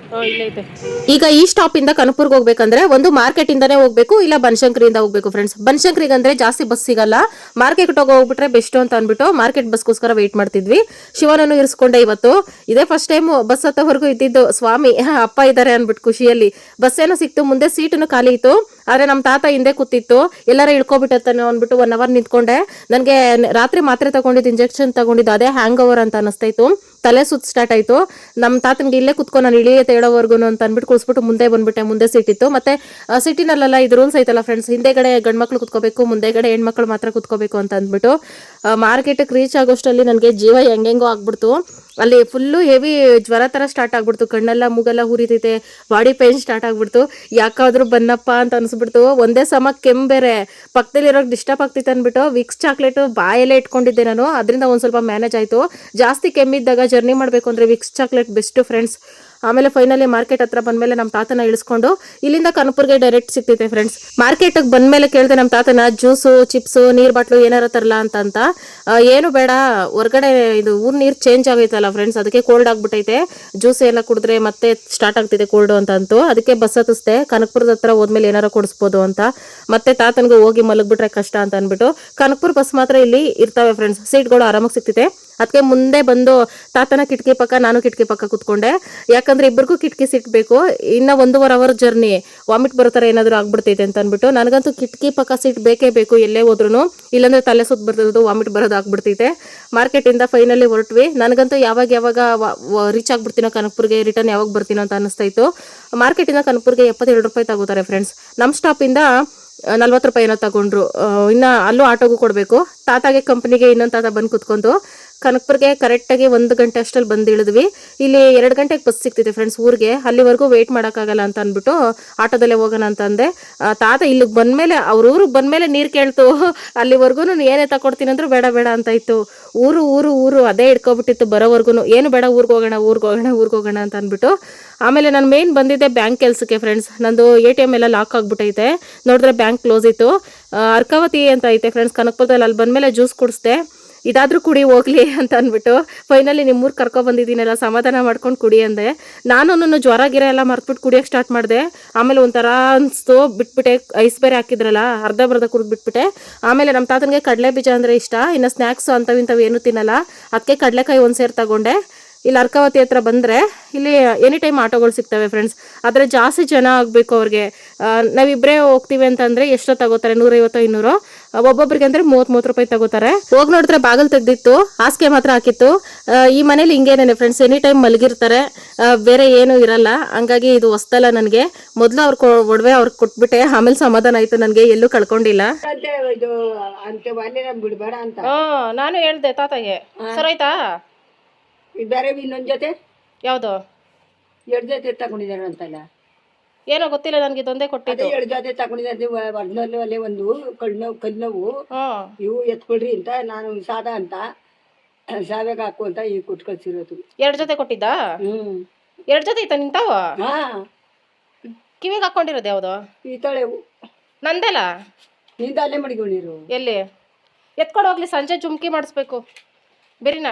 S1: ಈಗ ಈ ಸ್ಟಾಪ್ ಇಂದ ಕನಕಪುರ್ಗೆ ಹೋಗ್ಬೇಕಂದ್ರೆ ಒಂದು ಮಾರ್ಕೆಟ್ ಇಂದಾನೇ ಹೋಗ್ಬೇಕು, ಇಲ್ಲ ಬನಶಂಕರಿಯಿಂದ ಹೋಗ್ಬೇಕು ಫ್ರೆಂಡ್ಸ್. ಬನಶಂಕರಿಗೆ ಅಂದ್ರೆ ಜಾಸ್ತಿ ಬಸ್ ಸಿಗಲ್ಲ, ಮಾರ್ಕೆಟ್ ಹೋಗ್ಬಿಟ್ರೆ ಬೆಸ್ಟ್ ಅಂತ ಅಂದ್ಬಿಟ್ಟು ಮಾರ್ಕೆಟ್ ಬಸ್ಗೋಸ್ಕರ ವೇಟ್ ಮಾಡ್ತಿದ್ವಿ. ಶಿವನನ್ನು ಇರಿಸ್ಕೊಂಡೆ ಇವತ್ತು. ಇದೇ ಫಸ್ಟ್ ಟೈಮ್ ಬಸ್ ಹತ್ತವರೆಗೂ ಇದ್ದಿದ್ದು. ಸ್ವಾಮಿ ಅಪ್ಪ ಇದ್ದಾರೆ ಅನ್ಬಿಟ್ಟು ಖುಷಿಯಲ್ಲಿ. ಬಸ್ ಏನೋ ಸಿಕ್ತು, ಮುಂದೆ ಸೀಟನ್ನು ಖಾಲಿ ಇತ್ತು, ಆದ್ರೆ ನಮ್ಮ ತಾತ ಹಿಂದೆ ಕೂತಿತ್ತು. ಎಲ್ಲಾರ ಇಳ್ಕೊಬಿಟ್ಟತ್ತಾನೋ ಅಂದ್ಬಿಟ್ಟು 1 ಅವರ್ ನಿಂತ್ಕೊಂಡೆ. ನನಗೆ ರಾತ್ರಿ ಮಾತ್ರೆ ತಗೊಂಡಿದ್ದು, ಇಂಜೆಕ್ಷನ್ ತಗೊಂಡಿದ್ದು, ಅದೇ ಹ್ಯಾಂಗ್ ಓವರ್ ಅಂತ ಅನಿಸ್ತಾಯಿತ್ತು. ತಲೆ ಸುತ್ತ ಸ್ಟಾರ್ಟ್ ಆಯ್ತು. ನಮ್ಮ ತಾತನಿಗೆ ಇಲ್ಲೇ ಕುತ್ಕೊಂಡು ನಾನು ಇಳಿಯತ್ತೆ ಹೇಳೋವರೆಗೂ ಅಂತ ಅಂದ್ಬಿಟ್ಟು ಕುಳಿಸ್ಬಿಟ್ಟು ಮುಂದೆ ಬಂದ್ಬಿಟ್ಟೆ. ಮುಂದೆ ಸೀಟ್ ಇತ್ತು. ಮತ್ತೆ ಸಿಟಿನಲ್ಲೆಲ್ಲ ಇದು ರೂಲ್ಸ್ ಐತಲ್ಲ ಫ್ರೆಂಡ್ಸ್, ಹಿಂದೆಗಡೆ ಗಂಡ್ಮಕ್ಳು ಕುತ್ಕೋಬೇಕು, ಮುಂದೆಗಡೆ ಹೆಣ್ಮಕ್ಳು ಮಾತ್ರ ಕುತ್ಕೋಬೇಕು ಅಂತ ಅಂದ್ಬಿಟ್ಟು ಮಾರ್ಕೆಟ್ಗೆ ರೀಚ್ ಆಗೋಷ್ಟರಲ್ಲಿ ನನಗೆ ಜೀವ ಹೆಂಗೆಂಗೋ ಆಗ್ಬಿಡ್ತು. ಅಲ್ಲಿ ಫುಲ್ಲು ಹೆವಿ ಜ್ವರ ಥರ ಸ್ಟಾರ್ಟ್ ಆಗ್ಬಿಡ್ತು. ಕಣ್ಣೆಲ್ಲ ಮೂಗೆಲ್ಲ ಹುರಿತೈತೆ, ಬಾಡಿ ಪೇನ್ ಸ್ಟಾರ್ಟ್ ಆಗ್ಬಿಡ್ತು. ಯಾಕಾದ್ರೂ ಬನ್ನಪ್ಪ ಅಂತ ಅನ್ಸ್ಬಿಡ್ತು. ಒಂದೇ ಸಮ ಕೆಮ್ಮು ಬೇರೆ, ಪಕ್ಕದಲ್ಲಿರೋಕೆ ಡಿಸ್ಟರ್ಬ್ ಆಗ್ತಿತ್ತು ಅಂದ್ಬಿಟ್ಟು ವಿಕ್ಸ್ ಚಾಕ್ಲೇಟು ಬಾಯಲ್ಲೇ ಇಟ್ಕೊಂಡಿದ್ದೆ ನಾನು. ಅದರಿಂದ ಒಂದು ಸ್ವಲ್ಪ ಮ್ಯಾನೇಜ್ ಆಯಿತು. ಜಾಸ್ತಿ ಕೆಮ್ಮಿದ್ದಾಗ ಜರ್ನಿ ಮಾಡಬೇಕು ಅಂದರೆ ವಿಕ್ಸ್ ಚಾಕ್ಲೇಟ್ ಬೆಸ್ಟು ಫ್ರೆಂಡ್ಸ್. ಆಮೇಲೆ ಫೈನಲಿ ಮಾರ್ಕೆಟ್ ಹತ್ರ ಬಂದಮೇಲೆ ನಮ್ಮ ತಾತನ ಇಳಿಸ್ಕೊಂಡು ಇಲ್ಲಿಂದ ಕನಕಪುರ್ಗೆ ಡೈರೆಕ್ಟ್ ಸಿಗ್ತೈತೆ ಫ್ರೆಂಡ್ಸ್. ಮಾರ್ಕೆಟ್ಗೆ ಬಂದಮೇಲೆ ಕೇಳಿದೆ ನಮ್ಮ ತಾತನ, ಜ್ಯೂಸು, ಚಿಪ್ಸು, ನೀರು ಬಾಟ್ಲು ಏನಾರ ತರಲ್ಲ ಅಂತ. ಏನು ಬೇಡ, ಹೊರಗಡೆ ಇದು ಊರ್ ನೀರು ಚೇಂಜ್ ಆಗೈತಲ್ಲ ಫ್ರೆಂಡ್ಸ್, ಅದಕ್ಕೆ ಕೋಲ್ಡ್ ಆಗ್ಬಿಟ್ಟೈತೆ, ಜ್ಯೂಸ್ ಎಲ್ಲ ಕುಡಿದ್ರೆ ಮತ್ತೆ ಸ್ಟಾರ್ಟ್ ಆಗ್ತಿದೆ ಕೋಲ್ಡು ಅಂತ ಅದಕ್ಕೆ ಬಸ್ ಹತ್ತಿಸ್ದೆ. ಕನಕಪುರದ ಹತ್ರ ಹೋದ್ಮೇಲೆ ಏನಾರ ಕೊಡಿಸ್ಬೋದು ಅಂತ. ಮತ್ತೆ ತಾತನಿಗೆ ಹೋಗಿ ಮಲಗ್ಬಿಟ್ರೆ ಕಷ್ಟ ಅಂತ ಅಂದ್ಬಿಟ್ಟು ಕನಕಪುರ ಬಸ್ ಮಾತ್ರ ಇಲ್ಲಿ ಇರ್ತಾವೆ ಫ್ರೆಂಡ್ಸ್. ಸೀಟ್ಗಳು ಆರಾಮಾಗಿ ಸಿಗ್ತಿದೆ. ಅದಕ್ಕೆ ಮುಂದೆ ಬಂದು ತಾತನ ಕಿಟಕಿ ಪಕ್ಕ ನಾನು ಕಿಟಕಿ ಪಕ್ಕ ಕೂತ್ಕೊಂಡೆ. ಯಾಕಂದ್ರೆ ಇಬ್ಬರಿಗೂ ಕಿಟಕಿ ಸಿಟ್ಬೇಕು. ಇನ್ನು 1.5 ಅವರ್ ಜರ್ನಿ, ವಾಮಿಟ್ ಬರೋ ಥರ ಏನಾದರೂ ಆಗ್ಬಿಡ್ತೈತೆ ಅಂತ ಅಂದ್ಬಿಟ್ಟು ನನಗಂತೂ ಕಿಟಕಿ ಪಕ್ಕ ಸೀಟ್ ಬೇಕೇ ಬೇಕು ಎಲ್ಲೇ ಹೋದ್ರೂ, ಇಲ್ಲಾಂದ್ರೆ ತಲೆ ಸುತ್ತ ಬರ್ತದ್ದು, ವಾಮಿಟ್ ಬರೋದು ಆಗ್ಬಿಡ್ತೈತೆ. ಮಾರ್ಕೆಟಿಂದ ಫೈನಲಿ ಹೊರಟ್ವಿ. ನನಗಂತೂ ಯಾವಾಗ ರೀಚ್ ಆಗ್ಬಿಡ್ತೀನೋ ಕನಕಪುರ್ಗೆ, ರಿಟರ್ನ್ ಯಾವಾಗ ಬರ್ತೀನೋ ಅಂತ ಅನಿಸ್ತಾ ಇತ್ತು. ಮಾರ್ಕೆಟಿಂದ ಕನಕಪುರ್ಗೆ 72 ರೂಪಾಯಿ ತಗೋತಾರೆ ಫ್ರೆಂಡ್ಸ್. ನಮ್ಮ ಸ್ಟಾಪಿಂದ 40 ರೂಪಾಯಿ ಏನೋ ತಗೊಂಡ್ರು. ಇನ್ನು ಅಲ್ಲೂ ಆಟೋಗೂ ಕೊಡಬೇಕು. ತಾತಾಗೆ ಕಂಪ್ನಿಗೆ ಇನ್ನೊಂದು ತಾತ ಬಂದು ಕುತ್ಕೊಂಡು ಕನಕಪುರ್ಗೆ ಕರೆಕ್ಟಾಗಿ 1 ಗಂಟೆ ಅಷ್ಟಲ್ಲಿ ಬಂದು ಇಳಿದ್ವಿ. ಇಲ್ಲಿ 2 ಗಂಟೆಗೆ ಬಸ್ ಸಿಗ್ತಿದೆ ಫ್ರೆಂಡ್ಸ್ ಊರಿಗೆ. ಅಲ್ಲಿವರೆಗೂ ವೆಯ್ಟ್ ಮಾಡೋಕ್ಕಾಗಲ್ಲ ಅಂತ ಅಂದ್ಬಿಟ್ಟು ಆಟೋದಲ್ಲೇ ಹೋಗೋಣ ಅಂತ ಅಂದೆ. ತಾತ ಇಲ್ಲಿಗೆ ಬಂದಮೇಲೆ ಅವ್ರ ಊರಿಗೆ ಬಂದಮೇಲೆ ನೀರು ಕೇಳ್ತು. ಅಲ್ಲಿವರೆಗೂ ಏನೇ ತಗೊಡ್ತೀನಿ ಅಂದ್ರು ಬೇಡ ಬೇಡ ಅಂತ ಇತ್ತು. ಊರು ಅದೇ ಹಿಡ್ಕೊಬಿಟ್ಟಿತ್ತು ಬರೋವರೆಗೂ. ಏನು ಬೇಡ, ಊರಿಗೆ ಹೋಗೋಣ ಅಂತ ಅಂದ್ಬಿಟ್ಟು. ಆಮೇಲೆ ನಾನು ಮೇನ್ ಬಂದಿದ್ದೆ ಬ್ಯಾಂಕ್ ಕೆಲಸಕ್ಕೆ ಫ್ರೆಂಡ್ಸ್. ನಂದು ATM ಎಲ್ಲ ಲಾಕ್ ಆಗಿಬಿಟ್ಟೈತೆ. ನೋಡಿದ್ರೆ ಬ್ಯಾಂಕ್ ಕ್ಲೋಸ್ ಇತ್ತು. ಅರ್ಕಾವತಿ ಅಂತ ಐತೆ ಫ್ರೆಂಡ್ಸ್ ಕನಕಪುರದಲ್ಲಿ. ಅಲ್ಲಿ ಬಂದಮೇಲೆ ಜ್ಯೂಸ್ ಕುಡಿಸ್ದೆ. ಇದಾದರೂ ಕುಡಿ ಹೋಗ್ಲಿ ಅಂತ ಅಂದ್ಬಿಟ್ಟು ಫೈನಲಿ ನಿಮ್ಮೂರು ಕರ್ಕೊಬಂದಿದ್ದೀನಲ್ಲ, ಸಮಾಧಾನ ಮಾಡ್ಕೊಂಡು ಕುಡಿ ಅಂದೆ. ನಾನು ಜ್ವರ ಗಿರ ಎಲ್ಲ ಮರ್ತ್ಬಿಟ್ಟು ಕುಡಿಯೋಕ್ಕೆ ಸ್ಟಾರ್ಟ್ ಮಾಡಿದೆ. ಆಮೇಲೆ ಒಂಥರ ಅನಿಸ್ತು, ಬಿಟ್ಬಿಟ್ಟೆ. ಐಸ್ ಬೇರೆ ಹಾಕಿದ್ರಲ್ಲ, ಅರ್ಧ ಕುಡಿದು ಬಿಟ್ಬಿಟ್ಟೆ. ಆಮೇಲೆ ನಮ್ಮ ತಾತನಿಗೆ ಕಡಲೆ ಬೀಜ ಅಂದರೆ ಇಷ್ಟ. ಇನ್ನು ಸ್ನ್ಯಾಕ್ಸ್ ಅಂಥವು ಏನೂ ತಿನ್ನಲ್ಲ. ಅದಕ್ಕೆ ಕಡಲೆಕಾಯಿ ಒಂದು ಸೇರು ತಗೊಂಡೆ. ಇಲ್ಲಿ ಅರ್ಕಾವತಿ ಹತ್ರ ಬಂದರೆ ಇಲ್ಲಿ ಎನಿ ಟೈಮ್ ಆಟೋಗಳು ಸಿಗ್ತವೆ ಫ್ರೆಂಡ್ಸ್. ಆದರೆ ಜಾಸ್ತಿ ಜನ ಆಗಬೇಕು ಅವ್ರಿಗೆ. ನಾವಿಬ್ಬರೇ ಹೋಗ್ತೀವಿ ಅಂತಂದರೆ ಎಷ್ಟೋ ತಗೋತಾರೆ, 150-200. ಒಬ್ಬೊಬ್ರಿಗೆ ಅಂದರೆ 30 ರೂಪಾಯಿ ತಗೋತಾರೆ. ಹೋಗಿ ನೋಡಿದ್ರೆ ಬಾಗಿಲು ತೆಗ್ದಿತ್ತು, ಹಾಸಿಗೆ ಮಾತ್ರ ಹಾಕಿತ್ತು. ಈ ಮನೇಲಿ ಹಿಂಗೇನೇನೆ ಫ್ರೆಂಡ್ಸ್, ಎನಿ ಟೈಮ್ ಮಲಗಿರ್ತಾರೆ, ಬೇರೆ ಏನೂ ಇರಲ್ಲ. ಹಂಗಾಗಿ ಇದು ಹೊಸ್ತಲ್ಲ ನನಗೆ. ಮೊದಲು ಒಡವೆ ಅವ್ರಿಗೆ ಕೊಟ್ಬಿಟ್ಟೆ, ಆಮೇಲೆ ಸಮಾಧಾನ ಆಯಿತು ನನಗೆ, ಎಲ್ಲೂ ಕಳ್ಕೊಂಡಿಲ್ಲ. ನಾನು ಹೇಳ್ದೆ ತಾತಗೆ, ಸರೋಯ್ತಾ
S3: ಬೇರೆ ಇನ್ನೊಂದ್ ಜೊತೆ
S1: ಯಾವುದು
S3: 2 ಜೊತೆ ತಗೊಂಡಿದ್ದಾರೆ ಅಂತಲ್ಲ,
S1: ಏನೋ ಗೊತ್ತಿಲ್ಲ ನನಗೆ. ಇದೊಂದೇ ಕೊಟ್ಟಿದ್ದು.
S3: 2 ಜೊತೆ ತಗೊಂಡಿದ್ದಾರೆ. ಅಲ್ಲೇ ಒಂದು ಕಣ್ಣೋವು ಇವು ಎತ್ಕೊಳ್ರಿ ಅಂತ ನಾನು ಸಾದಾ ಅಂತ ಸಾವೆಗೆ ಹಾಕು ಅಂತ ಈಗ ಕೊಟ್ಟು ಕಳ್ಸಿರೋದು.
S1: 2 ಜೊತೆ ಕೊಟ್ಟಿದ್ದ? 2 ಜೊತೆ ಐತ ನಿಂತಾವ?
S3: ಹಾ,
S1: ಕಿವಿಗೆ ಹಾಕೊಂಡಿರೋದು ಯಾವುದು?
S3: ಈ ತಳೆವು
S1: ನಂದಲ್ಲ.
S3: ನಿಂದ ಅಲ್ಲೇ ಮಡಿಕೊಂಡಿರು.
S1: ಎಲ್ಲಿ ಎತ್ಕೊಂಡು ಹೋಗ್ಲಿ, ಸಂಜೆ ಜುಮ್ಕಿ ಮಾಡಿಸ್ಬೇಕು. ಬೇರಿನ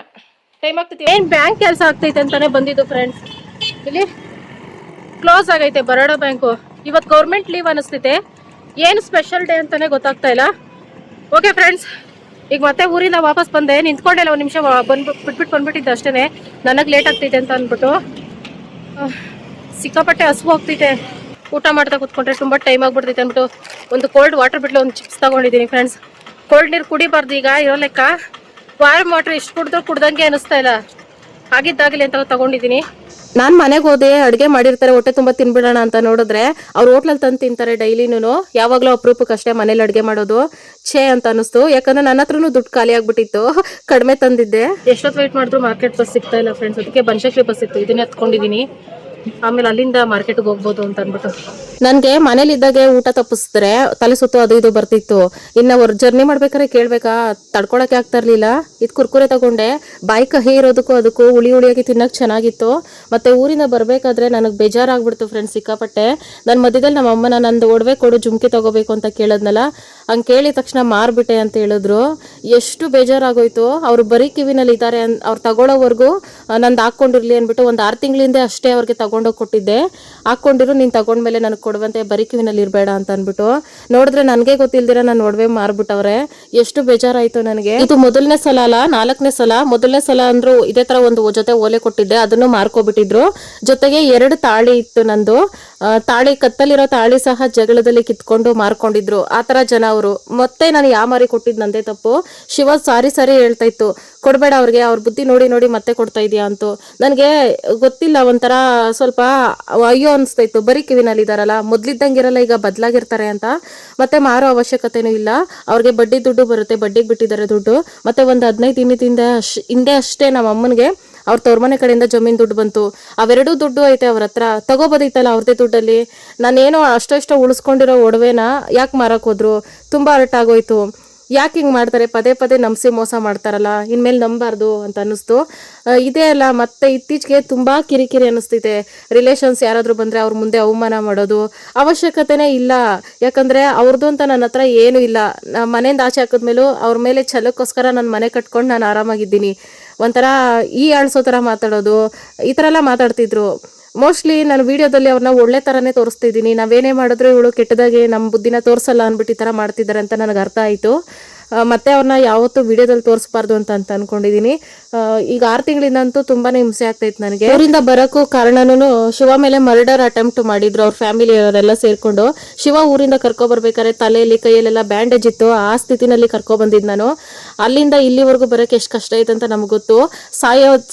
S1: ಟೈಮ್ ಆಗ್ತೈತಿ. ಏನು ಬ್ಯಾಂಕ್ ಕೆಲಸ ಆಗ್ತೈತೆ ಅಂತಾನೆ ಬಂದಿದ್ದು ಫ್ರೆಂಡ್ಸ್. ಇಲ್ಲಿ ಕ್ಲೋಸ್ ಆಗೈತೆ ಬರೋಡಾ ಬ್ಯಾಂಕು. ಇವತ್ತು ಗೌರ್ಮೆಂಟ್ ಲೀವ್ ಅನಿಸ್ತೈತೆ. ಏನು ಸ್ಪೆಷಲ್ ಡೇ ಅಂತಾನೆ ಗೊತ್ತಾಗ್ತಾ ಇಲ್ಲ. ಓಕೆ ಫ್ರೆಂಡ್ಸ್, ಈಗ ಮತ್ತೆ ಊರಿಂದ ವಾಪಸ್ ಬಂದೆ. ನಿಂತ್ಕೊಂಡೆಲ್ಲ 1 ನಿಮಿಷ ಬಿಟ್ಬಿಟ್ಟು ಬಂದ್ಬಿಟ್ಟಿದ್ದೆ ಅಷ್ಟೇ. ನನಗೆ ಲೇಟ್ ಆಗ್ತೈತೆ ಅಂತ ಅಂದ್ಬಿಟ್ಟು. ಸಿಕ್ಕಾಪಟ್ಟೆ ಹಸುವು ಹೋಗ್ತೈತೆ. ಊಟ ಮಾಡ್ತಾ ಕೂತ್ಕೊಂಡ್ರೆ ತುಂಬ ಟೈಮ್ ಆಗ್ಬಿಡ್ತೈತೆ ಅಂದ್ಬಿಟ್ಟು ಒಂದು ಕೋಲ್ಡ್ ವಾಟರ್ ಬಿಟ್ಲು ಒಂದು ಚಿಪ್ಸ್ ತಗೊಂಡಿದ್ದೀನಿ ಫ್ರೆಂಡ್ಸ್. ಕೋಲ್ಡ್ ನೀರು ಕುಡಿಬಾರ್ದು ಈಗ ಇರೋ ಲೆಕ್ಕ. ವಾರ್ಮ್ ವಾಟರ್ ಎಷ್ಟು ಕುಡಿದ್ರೂ ಕುಡ್ದಂಗೆ ಅನಿಸ್ತಾ ಇಲ್ಲ. ಆಗಿದ್ದಾಗಲಿ ಅಂತ ತಗೊಂಡಿದ್ದೀನಿ. ನಾನು ಮನೆಗೆ ಹೋದೆ, ಅಡುಗೆ ಮಾಡಿರ್ತಾರೆ, ಹೊಟ್ಟೆ ತುಂಬ ತಿನ್ಬಿಡೋಣ ಅಂತ ನೋಡಿದ್ರೆ ಅವ್ರು ಹೋಟ್ಲಲ್ಲಿ ತಂದು ತಿಂತಾರೆ ಡೈಲಿನೂ. ಯಾವಾಗಲೂ ಅಪರೂಪಕ್ಕೆ ಅಷ್ಟೇ ಮನೇಲಿ ಅಡುಗೆ ಮಾಡೋದು. ಛೇ ಅಂತ ಅನಿಸ್ತು. ಯಾಕಂದ್ರೆ ನನ್ನ ಹತ್ರನೂ ದುಡ್ಡು ಖಾಲಿ ಆಗ್ಬಿಟ್ಟಿತ್ತು, ಕಡಿಮೆ ತಂದಿದ್ದೆ. ಎಷ್ಟೊತ್ತು ವೆಯ್ಟ್ ಮಾಡಿದ್ರು ಮಾರ್ಕೆಟ್ ಬಸ್ ಸಿಗ್ತಾ ಇಲ್ಲ ಫ್ರೆಂಡ್ಸ್. ಅದಕ್ಕೆ ಬನಶಂಕರಿ ಬಸ್ ಇತ್ತು, ಇದನ್ನೇ ಹತ್ಕೊಂಡಿದ್ದೀನಿ. ಆಮೇಲೆ ಅಲ್ಲಿಂದ ಮಾರ್ಕೆಟ್ಗೆ ಹೋಗ್ಬೋದು ಅಂತ ಅಂದ್ಬಿಟ್ಟು. ನನಗೆ ಮನೇಲಿದ್ದಾಗೆ ಊಟ ತಪ್ಪಿಸಿದ್ರೆ ತಲೆ ಸುತ್ತು ಅದು ಇದು ಬರ್ತಿತ್ತು. ಇನ್ನು ಜರ್ನಿ ಮಾಡ್ಬೇಕಾದ್ರೆ ಕೇಳ್ಬೇಕಾ, ತಡ್ಕೊಳಕ್ಕೆ ಆಗ್ತಾ ಇರಲಿಲ್ಲ. ಇದು ಕುರ್ಕುರೆ ತಗೊಂಡೆ. ಬಾಯಿ ಕಹಿ ಇರೋದಕ್ಕೂ ಅದಕ್ಕೂ ಹುಳಿಯಾಗಿ ತಿನ್ನೋಕೆ ಚೆನ್ನಾಗಿತ್ತು. ಮತ್ತು ಊರಿಂದ ಬರಬೇಕಾದ್ರೆ ನನಗೆ ಬೇಜಾರಾಗ್ಬಿಡ್ತು ಫ್ರೆಂಡ್ಸ್ ಸಿಕ್ಕಾಪಟ್ಟೆ. ನನ್ನ ಮಧ್ಯದಲ್ಲಿ ನಮ್ಮ ಅಮ್ಮನ ನಂದು ಒಡವೆ ಕೊಡು ಜುಮ್ಕಿ ತಗೋಬೇಕು ಅಂತ ಕೇಳಿದ್ನಲ್ಲ, ಹಂಗೆ ಕೇಳಿದ ತಕ್ಷಣ ಮಾರ್ಬಿಟ್ಟೆ ಅಂತ ಹೇಳಿದ್ರು. ಎಷ್ಟು ಬೇಜಾರಾಗೋಯ್ತು. ಅವರು ಬರೀ ಕಿವಿನಲ್ಲಿ ಇದ್ದಾರೆ, ಅವ್ರು ತಗೊಳ್ಳೋವರೆಗೂ ನಂದು ಹಾಕ್ಕೊಂಡಿರ್ಲಿ ಅಂದ್ಬಿಟ್ಟು ಒಂದು 6 ತಿಂಗಳಿಂದ ಅಷ್ಟೇ ಅವ್ರಿಗೆ ತಗೊಂಡೋಗಿ ಕೊಟ್ಟಿದ್ದೆ. ಹಾಕ್ಕೊಂಡಿರು, ನೀನು ತಗೊಂಡ್ಮೇಲೆ ನನಗೆ ಕೊಡುವಂತೆ, ಬರೀ ಕಿವಿನಲ್ಲಿ ಇರಬೇಡ ಅಂತ ಅಂದ್ಬಿಟ್ಟು. ನೋಡಿದ್ರೆ ನನಗೆ ಗೊತ್ತಿಲ್ದಿರ ನನ್ನ ಒಡವೆ ಮಾರ್ಬಿಟ್ಟವ್ರೆ. ಎಷ್ಟು ಬೇಜಾರಾಯಿತು ನನಗೆ. ಇದು ಮೊದಲನೇ ಸಲ ಅಲ್ಲ, 4ನೇ ಸಲ. ಮೊದಲನೇ ಸಲ ಅಂದ್ರು ಇದೇ ಥರ ಒಂದು ಜೊತೆ ಓಲೆ ಕೊಟ್ಟಿದ್ದೆ, ಅದನ್ನು ಮಾರ್ಕೊಬಿಟ್ಟಿದ್ರು. ಜೊತೆಗೆ 2 ತಾಳಿ ಇತ್ತು ನಂದು. ತಾಳಿ ಕತ್ತಲಿರೋ ತಾಳಿ ಸಹ ಜಗಳದಲ್ಲಿ ಕಿತ್ಕೊಂಡು ಮಾರ್ಕೊಂಡಿದ್ರು. ಆ ಥರ ಜನ ಅವರು. ಮತ್ತೆ ನಾನು ಯಾವ ಮಾರಿ ಕೊಟ್ಟಿದ್ದು ನಂದೇ ತಪ್ಪು. ಶಿವ ಸಾರಿ ಹೇಳ್ತಾ ಇತ್ತು, ಕೊಡಬೇಡ ಅವ್ರಿಗೆ, ಅವ್ರ ಬುದ್ಧಿ ನೋಡಿ ಮತ್ತೆ ಕೊಡ್ತಾ ಇದೆಯಾ ಅಂತ. ನನಗೆ ಗೊತ್ತಿಲ್ಲ, ಒಂಥರ ಸ್ವಲ್ಪ ಅಯ್ಯೋ ಅನಿಸ್ತಾ ಇತ್ತು. ಬರೀ ಕಿವಿನಲ್ಲಿ ಇದಾರಲ್ಲ, ಮೊದ್ಲಿದ್ದಂಗಿರಲ್ಲ, ಈಗ ಬದಲಾಗಿರ್ತಾರೆ ಅಂತ. ಮತ್ತೆ ಮಾರೋ ಅವಶ್ಯಕತೆನೂ ಇಲ್ಲ. ಅವ್ರಿಗೆ ಬಡ್ಡಿ ದುಡ್ಡು ಬರುತ್ತೆ, ಬಡ್ಡಿಗೆ ಬಿಟ್ಟಿದ್ದಾರೆ ದುಡ್ಡು. ಮತ್ತೆ ಒಂದು 15 ದಿನದಿಂದ ಹಿಂದೆ ಅಷ್ಟೇ ನಮ್ಮ ಅಮ್ಮನಿಗೆ ಅವ್ರ ತವ್ರ ಮನೆ ಕಡೆಯಿಂದ ಜಮೀನು ದುಡ್ಡು ಬಂತು. ಅವೆರಡೂ ದುಡ್ಡು ಐತೆ ಅವ್ರ ಹತ್ರ, ತಗೋಬೋದಿತ್ತಲ್ಲ ಅವ್ರದೇ ದುಡ್ಡಲ್ಲಿ. ನಾನೇನೋ ಅಷ್ಟೋ ಉಳಿಸ್ಕೊಂಡಿರೋ ಒಡವೆನ ಯಾಕೆ ಮಾರಕ್ಕೆ ಹೋದ್ರು. ತುಂಬ ಹರ್ಟ್ ಆಗೋಯ್ತು. ಯಾಕೆ ಹಿಂಗೆ ಮಾಡ್ತಾರೆ, ಪದೇ ನಂಬಿಸಿ ಮೋಸ ಮಾಡ್ತಾರಲ್ಲ, ಇನ್ಮೇಲೆ ನಂಬಾರ್ದು ಅಂತ ಅನ್ನಿಸ್ತು. ಇದೇ ಅಲ್ಲ, ಮತ್ತೆ ಇತ್ತೀಚೆಗೆ ತುಂಬ ಕಿರಿಕಿರಿ ಅನ್ನಿಸ್ತೈತೆ. ರಿಲೇಷನ್ಸ್ ಯಾರಾದರೂ ಬಂದರೆ ಅವ್ರ ಮುಂದೆ ಅವಮಾನ ಮಾಡೋದು ಅವಶ್ಯಕತೆನೇ ಇಲ್ಲ. ಯಾಕಂದರೆ ಅವ್ರದ್ದು ಅಂತ ನನ್ನ ಹತ್ರ ಏನೂ ಇಲ್ಲ. ಮನೆಯಿಂದ ಆಚೆ ಹಾಕಿದ್ಮೇಲೂ ಅವ್ರ ಮೇಲೆ ಛಲಕ್ಕೋಸ್ಕರ ನಾನು ಮನೆ ಕಟ್ಕೊಂಡು ನಾನು ಆರಾಮಾಗಿದ್ದೀನಿ. ಒಂಥರ ಆಳ್ಸೋ ಥರ ಮಾತಾಡೋದು, ಈ ಥರ ಎಲ್ಲ ಮಾತಾಡ್ತಿದ್ರು. ಮೋಸ್ಟ್ಲಿ ನಾನು ವೀಡಿಯೋದಲ್ಲಿ ಅವ್ರನ್ನ ಒಳ್ಳೆ ಥರನೇ ತೋರಿಸ್ತಿದ್ದೀನಿ. ನಾವೇನೇ ಮಾಡಿದ್ರು ಇವಳು ಕೆಟ್ಟದಾಗಿ ನಮ್ಮ ಬುದ್ಧಿನ ತೋರಿಸಲ್ಲ ಅಂದ್ಬಿಟ್ಟು ಈ ಥರ ಮಾಡ್ತಿದ್ದಾರೆ ಅಂತ ನನಗೆ ಅರ್ಥ ಆಯಿತು. ಮತ್ತೆ ಅವ್ರನ್ನ ಯಾವತ್ತೂ ವಿಡಿಯೋದಲ್ಲಿ ತೋರಿಸ್ಬಾರ್ದು ಅಂತ ಅನ್ಕೊಂಡಿದೀನಿ. ಈಗ 6 ತಿಂಗಳಿಂದಂತೂ ತುಂಬಾನೇ ಹಿಂಸೆ ಆಗ್ತೈತೆ ನನಗೆ. ಊರಿಂದ ಬರೋಕ್ಕೂ ಕಾರಣನೂ ಶಿವ ಮೇಲೆ ಮರ್ಡರ್ ಅಟೆಂಪ್ಟ್ ಮಾಡಿದ್ರು ಅವ್ರ ಫ್ಯಾಮಿಲಿ ಅವರೆಲ್ಲ ಸೇರ್ಕೊಂಡು. ಶಿವ ಊರಿಂದ ಕರ್ಕೊಬರ್ಬೇಕಾದ್ರೆ ತಲೆಯಲ್ಲಿ ಕೈಯಲ್ಲೆಲ್ಲ ಬ್ಯಾಂಡೇಜ್ ಇತ್ತು, ಆ ಸ್ಥಿತಿನಲ್ಲಿ ಕರ್ಕೊಬಂದಿದ್ದು ನಾನು. ಅಲ್ಲಿಂದ ಇಲ್ಲಿವರೆಗೂ ಬರೋಕೆ ಎಷ್ಟು ಕಷ್ಟ ಐತೆ ಅಂತ ನಮ್ಗೆ ಗೊತ್ತು.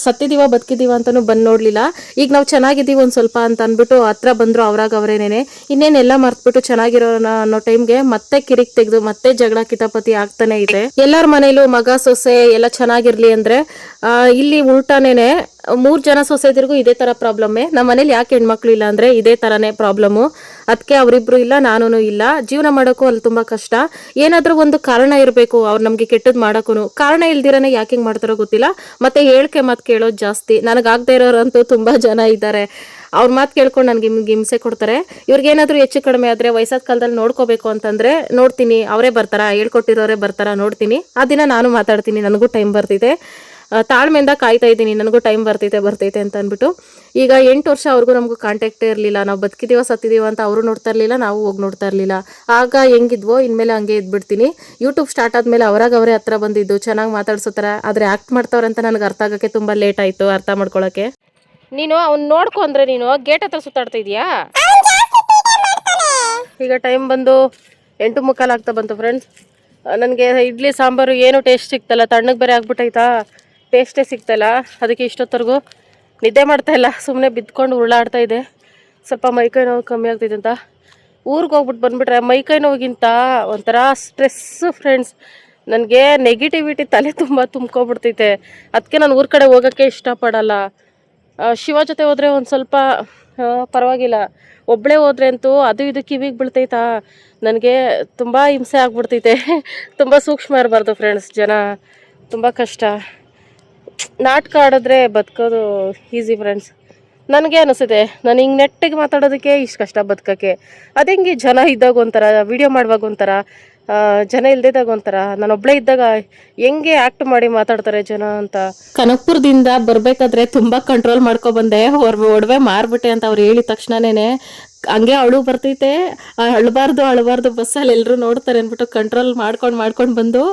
S1: ಸತ್ತಿದೀವ ಬದುಕಿದೀವ ಅಂತಾನು ಬಂದು ನೋಡ್ಲಿಲ್ಲ. ಈಗ ನಾವು ಚೆನ್ನಾಗಿದ್ದೀವಿ ಒಂದು ಸ್ವಲ್ಪ ಅಂತ ಅಂದ್ಬಿಟ್ಟು ಹತ್ರ ಬಂದ್ರು ಅವ್ರಾಗ ಅವರೇನೇನೆ. ಇನ್ನೇನೆಲ್ಲ ಮರ್ತ್ಬಿಟ್ಟು ಚೆನ್ನಾಗಿರೋಣ ಅನ್ನೋ ಟೈಮ್ಗೆ ಮತ್ತೆ ಕಿರಿಕ್ ತೆಗೆದು ಮತ್ತೆ ಜಗಳ ಕಿತಾಪತಿ ಆಗ್ತಾನೆ ಇದೆ. ಎಲ್ಲರ ಮನೇಲೂ ಮಗ ಸೊಸೆ ಎಲ್ಲ ಚೆನ್ನಾಗಿರ್ಲಿ ಅಂದ್ರೆ ಇಲ್ಲಿ ಉಲ್ಟಾನೇನೆ 3 ಜನ ಸೊಸೆದಿರ್ಗೂ ಇದೇ ತರ ಪ್ರಾಬ್ಲಮ್ಮೆ. ನಮ್ಮ ಮನೇಲಿ ಯಾಕೆ ಹೆಣ್ಮಕ್ಳು ಇಲ್ಲ ಅಂದ್ರೆ ಇದೇ ತರನೇ ಪ್ರಾಬ್ಲಮ್ಮು. ಅದಕ್ಕೆ ಅವರಿಬ್ರು ಇಲ್ಲ, ನಾನೂ ಇಲ್ಲ. ಜೀವನ ಮಾಡೋಕ್ಕೂ ಅಲ್ಲಿ ತುಂಬಾ ಕಷ್ಟ. ಏನಾದ್ರೂ ಒಂದು ಕಾರಣ ಇರಬೇಕು ಅವ್ರು ನಮ್ಗೆ ಕೆಟ್ಟದ್ ಮಾಡೋಕ್ಕೂ. ಕಾರಣ ಇಲ್ದಿರನೇ ಯಾಕೆ ಹಿಂಗ್ ಮಾಡ್ತಾರೋ ಗೊತ್ತಿಲ್ಲ. ಮತ್ತೆ ಹೇಳ್ಕೆ ಮಾತು ಕೇಳೋದು ಜಾಸ್ತಿ. ನನಗಾಗದೇ ಇರೋರಂತೂ ತುಂಬಾ ಜನ ಇದ್ದಾರೆ. ಅವ್ರ ಮಾತು ಕೇಳ್ಕೊಂಡು ನನಗೆ ಹಿಂಸೆ ಕೊಡ್ತಾರೆ. ಇವ್ರಿಗೇನಾದ್ರೂ ಹೆಚ್ಚು ಕಡಿಮೆ ಆದರೆ ವಯಸ್ಸಾದ ಕಾಲದಲ್ಲಿ ನೋಡ್ಕೋಬೇಕು ಅಂತಂದ್ರೆ ನೋಡ್ತೀನಿ, ಅವರೇ ಬರ್ತಾರಾ, ಹೇಳ್ಕೊಟ್ಟಿರೋರೇ ಬರ್ತಾರಾ ನೋಡ್ತೀನಿ. ಆ ದಿನ ನಾನು ಮಾತಾಡ್ತೀನಿ, ನನಗೂ ಟೈಮ್ ಬರ್ತಿದೆ. ತಾಳ್ಮೆಯಿಂದ ಕಾಯ್ತಾ ಇದ್ದೀನಿ, ನನಗೂ ಟೈಮ್ ಬರ್ತೈತೆ ಅಂತ ಅಂದ್ಬಿಟ್ಟು. ಈಗ 8 ವರ್ಷ ಅವ್ರಿಗೂ ನಮಗೂ ಕಾಂಟ್ಯಾಕ್ಟೇ ಇರಲಿಲ್ಲ. ನಾವು ಬದುಕಿದೀವ ಸತ್ತಿದೀವ ಅಂತ ಅವರು ನೋಡ್ತಾ ಇರಲಿಲ್ಲ, ನಾವು ಹೋಗಿ ನೋಡ್ತಾ ಇರಲಿಲ್ಲ. ಆಗ ಹೆಂಗಿದ್ವೋ ಇನ್ಮೇಲೆ ಹಂಗೆ ಇದ್ಬಿಡ್ತೀನಿ. ಯೂಟ್ಯೂಬ್ ಸ್ಟಾರ್ಟ್ ಆದಮೇಲೆ ಅವರೇ ಹತ್ರ ಬಂದಿದ್ದು ಚೆನ್ನಾಗಿ ಮಾತಾಡ್ಸೋತಾರೆ. ಆದರೆ ಆ್ಯಕ್ಟ್ ಮಾಡ್ತಾವ್ರೆ ಅಂತ ನನಗೆ ಅರ್ಥ ಆಗೋಕ್ಕೆ ತುಂಬ ಲೇಟ್ ಆಯಿತು, ಅರ್ಥ ಮಾಡ್ಕೊಳ್ಳೋಕ್ಕೆ. ನೀನು ಅವ್ನು ನೋಡ್ಕೊ ಅಂದ್ರೆ ನೀನು ಗೇಟ್ ಹತ್ರ ಸುತ್ತಾಡ್ತಾ ಇದೀಯಾ? ಈಗ ಟೈಮ್ ಬಂದು 8:45 ಆಗ್ತಾ ಬಂತು ಫ್ರೆಂಡ್ಸ್. ನನಗೆ ಇಡ್ಲಿ ಸಾಂಬಾರು ಏನು ಟೇಸ್ಟ್ ಸಿಗ್ತಲ್ಲ, ತಣ್ಣಗೆ ಬೇರೆ ಆಗ್ಬಿಟ್ಟೈತಾ, ಟೇಸ್ಟೇ ಸಿಗ್ತಾಯಿಲ್ಲ. ಅದಕ್ಕೆ ಇಷ್ಟೊತ್ತರೆಗೂ ನಿದ್ದೆ ಮಾಡ್ತಾ ಇಲ್ಲ, ಸುಮ್ಮನೆ ಬಿದ್ಕೊಂಡು ಉರುಳಾಡ್ತಾ ಇದೆ. ಸ್ವಲ್ಪ ಮೈಕೈ ನೋವು ಕಮ್ಮಿ ಆಗ್ತೈತೆ ಅಂತ ಊರಿಗೆ ಹೋಗ್ಬಿಟ್ಟು ಬಂದುಬಿಟ್ರೆ ಮೈಕೈ ನೋವಿಗಿಂತ ಒಂಥರ ಸ್ಟ್ರೆಸ್ಸು ಫ್ರೆಂಡ್ಸ್. ನನಗೆ ನೆಗೆಟಿವಿಟಿ ತಲೆ ತುಂಬ ತುಂಬ್ಕೊಬಿಡ್ತೈತೆ. ಅದಕ್ಕೆ ನಾನು ಊರ ಕಡೆ ಹೋಗೋಕ್ಕೆ ಇಷ್ಟಪಡಲ್ಲ. ಶಿವ ಜೊತೆ ಹೋದರೆ ಒಂದು ಸ್ವಲ್ಪ ಪರವಾಗಿಲ್ಲ, ಒಬ್ಬಳೇ ಹೋದ್ರೆ ಅಂತೂ ಅದು ಇದು ಕಿವಿಗೆ ಬೀಳ್ತೈತಾ, ನನಗೆ ತುಂಬ ಹಿಂಸೆ ಆಗ್ಬಿಡ್ತೈತೆ. ತುಂಬ ಸೂಕ್ಷ್ಮ ಇರಬಾರ್ದು ಫ್ರೆಂಡ್ಸ್, ಜನ ತುಂಬ ಕಷ್ಟ. ನಾಟಕ ಆಡಿದ್ರೆ ಬದುಕೋದು ಈಸಿ ಫ್ರೆಂಡ್ಸ್. ನನಗೆ ಅನಿಸಿದೆ, ನಾನು ಹಿಂಗೆ ನೆಟ್ಟಿಗೆ ಮಾತಾಡೋದಕ್ಕೆ ಇಷ್ಟು ಕಷ್ಟ ಬದುಕೋಕ್ಕೆ. ಅದಂಗೆ ಜನ ಇದ್ದಾಗ ಒಂಥರ, ವಿಡಿಯೋ ಮಾಡುವಾಗ ಒಂಥರ, ಜನ ಇಲ್ದಿದ್ದಾಗ ಒಂಥರ, ನಾನು ಒಬ್ಬಳೇ ಇದ್ದಾಗ ಹೆಂಗೆ ಆ್ಯಕ್ಟ್ ಮಾಡಿ ಮಾತಾಡ್ತಾರೆ ಜನ ಅಂತ. ಕನಕಪುರದಿಂದ ಬರಬೇಕಾದ್ರೆ ತುಂಬ ಕಂಟ್ರೋಲ್ ಮಾಡ್ಕೊಬಂದೆ. ಒಡವೆ ಮಾರ್ಬಿಟ್ಟೆ ಅಂತ ಅವ್ರು ಹೇಳಿದ ತಕ್ಷಣನೇ ಹಂಗೆ ಅಳು ಬರ್ತೈತೆ. ಅಳಬಾರ್ದು ಬಸ್ಸಲ್ಲಿ ಎಲ್ಲರೂ ನೋಡ್ತಾರೆ ಅಂದ್ಬಿಟ್ಟು ಕಂಟ್ರೋಲ್ ಮಾಡ್ಕೊಂಡು ಬಂದು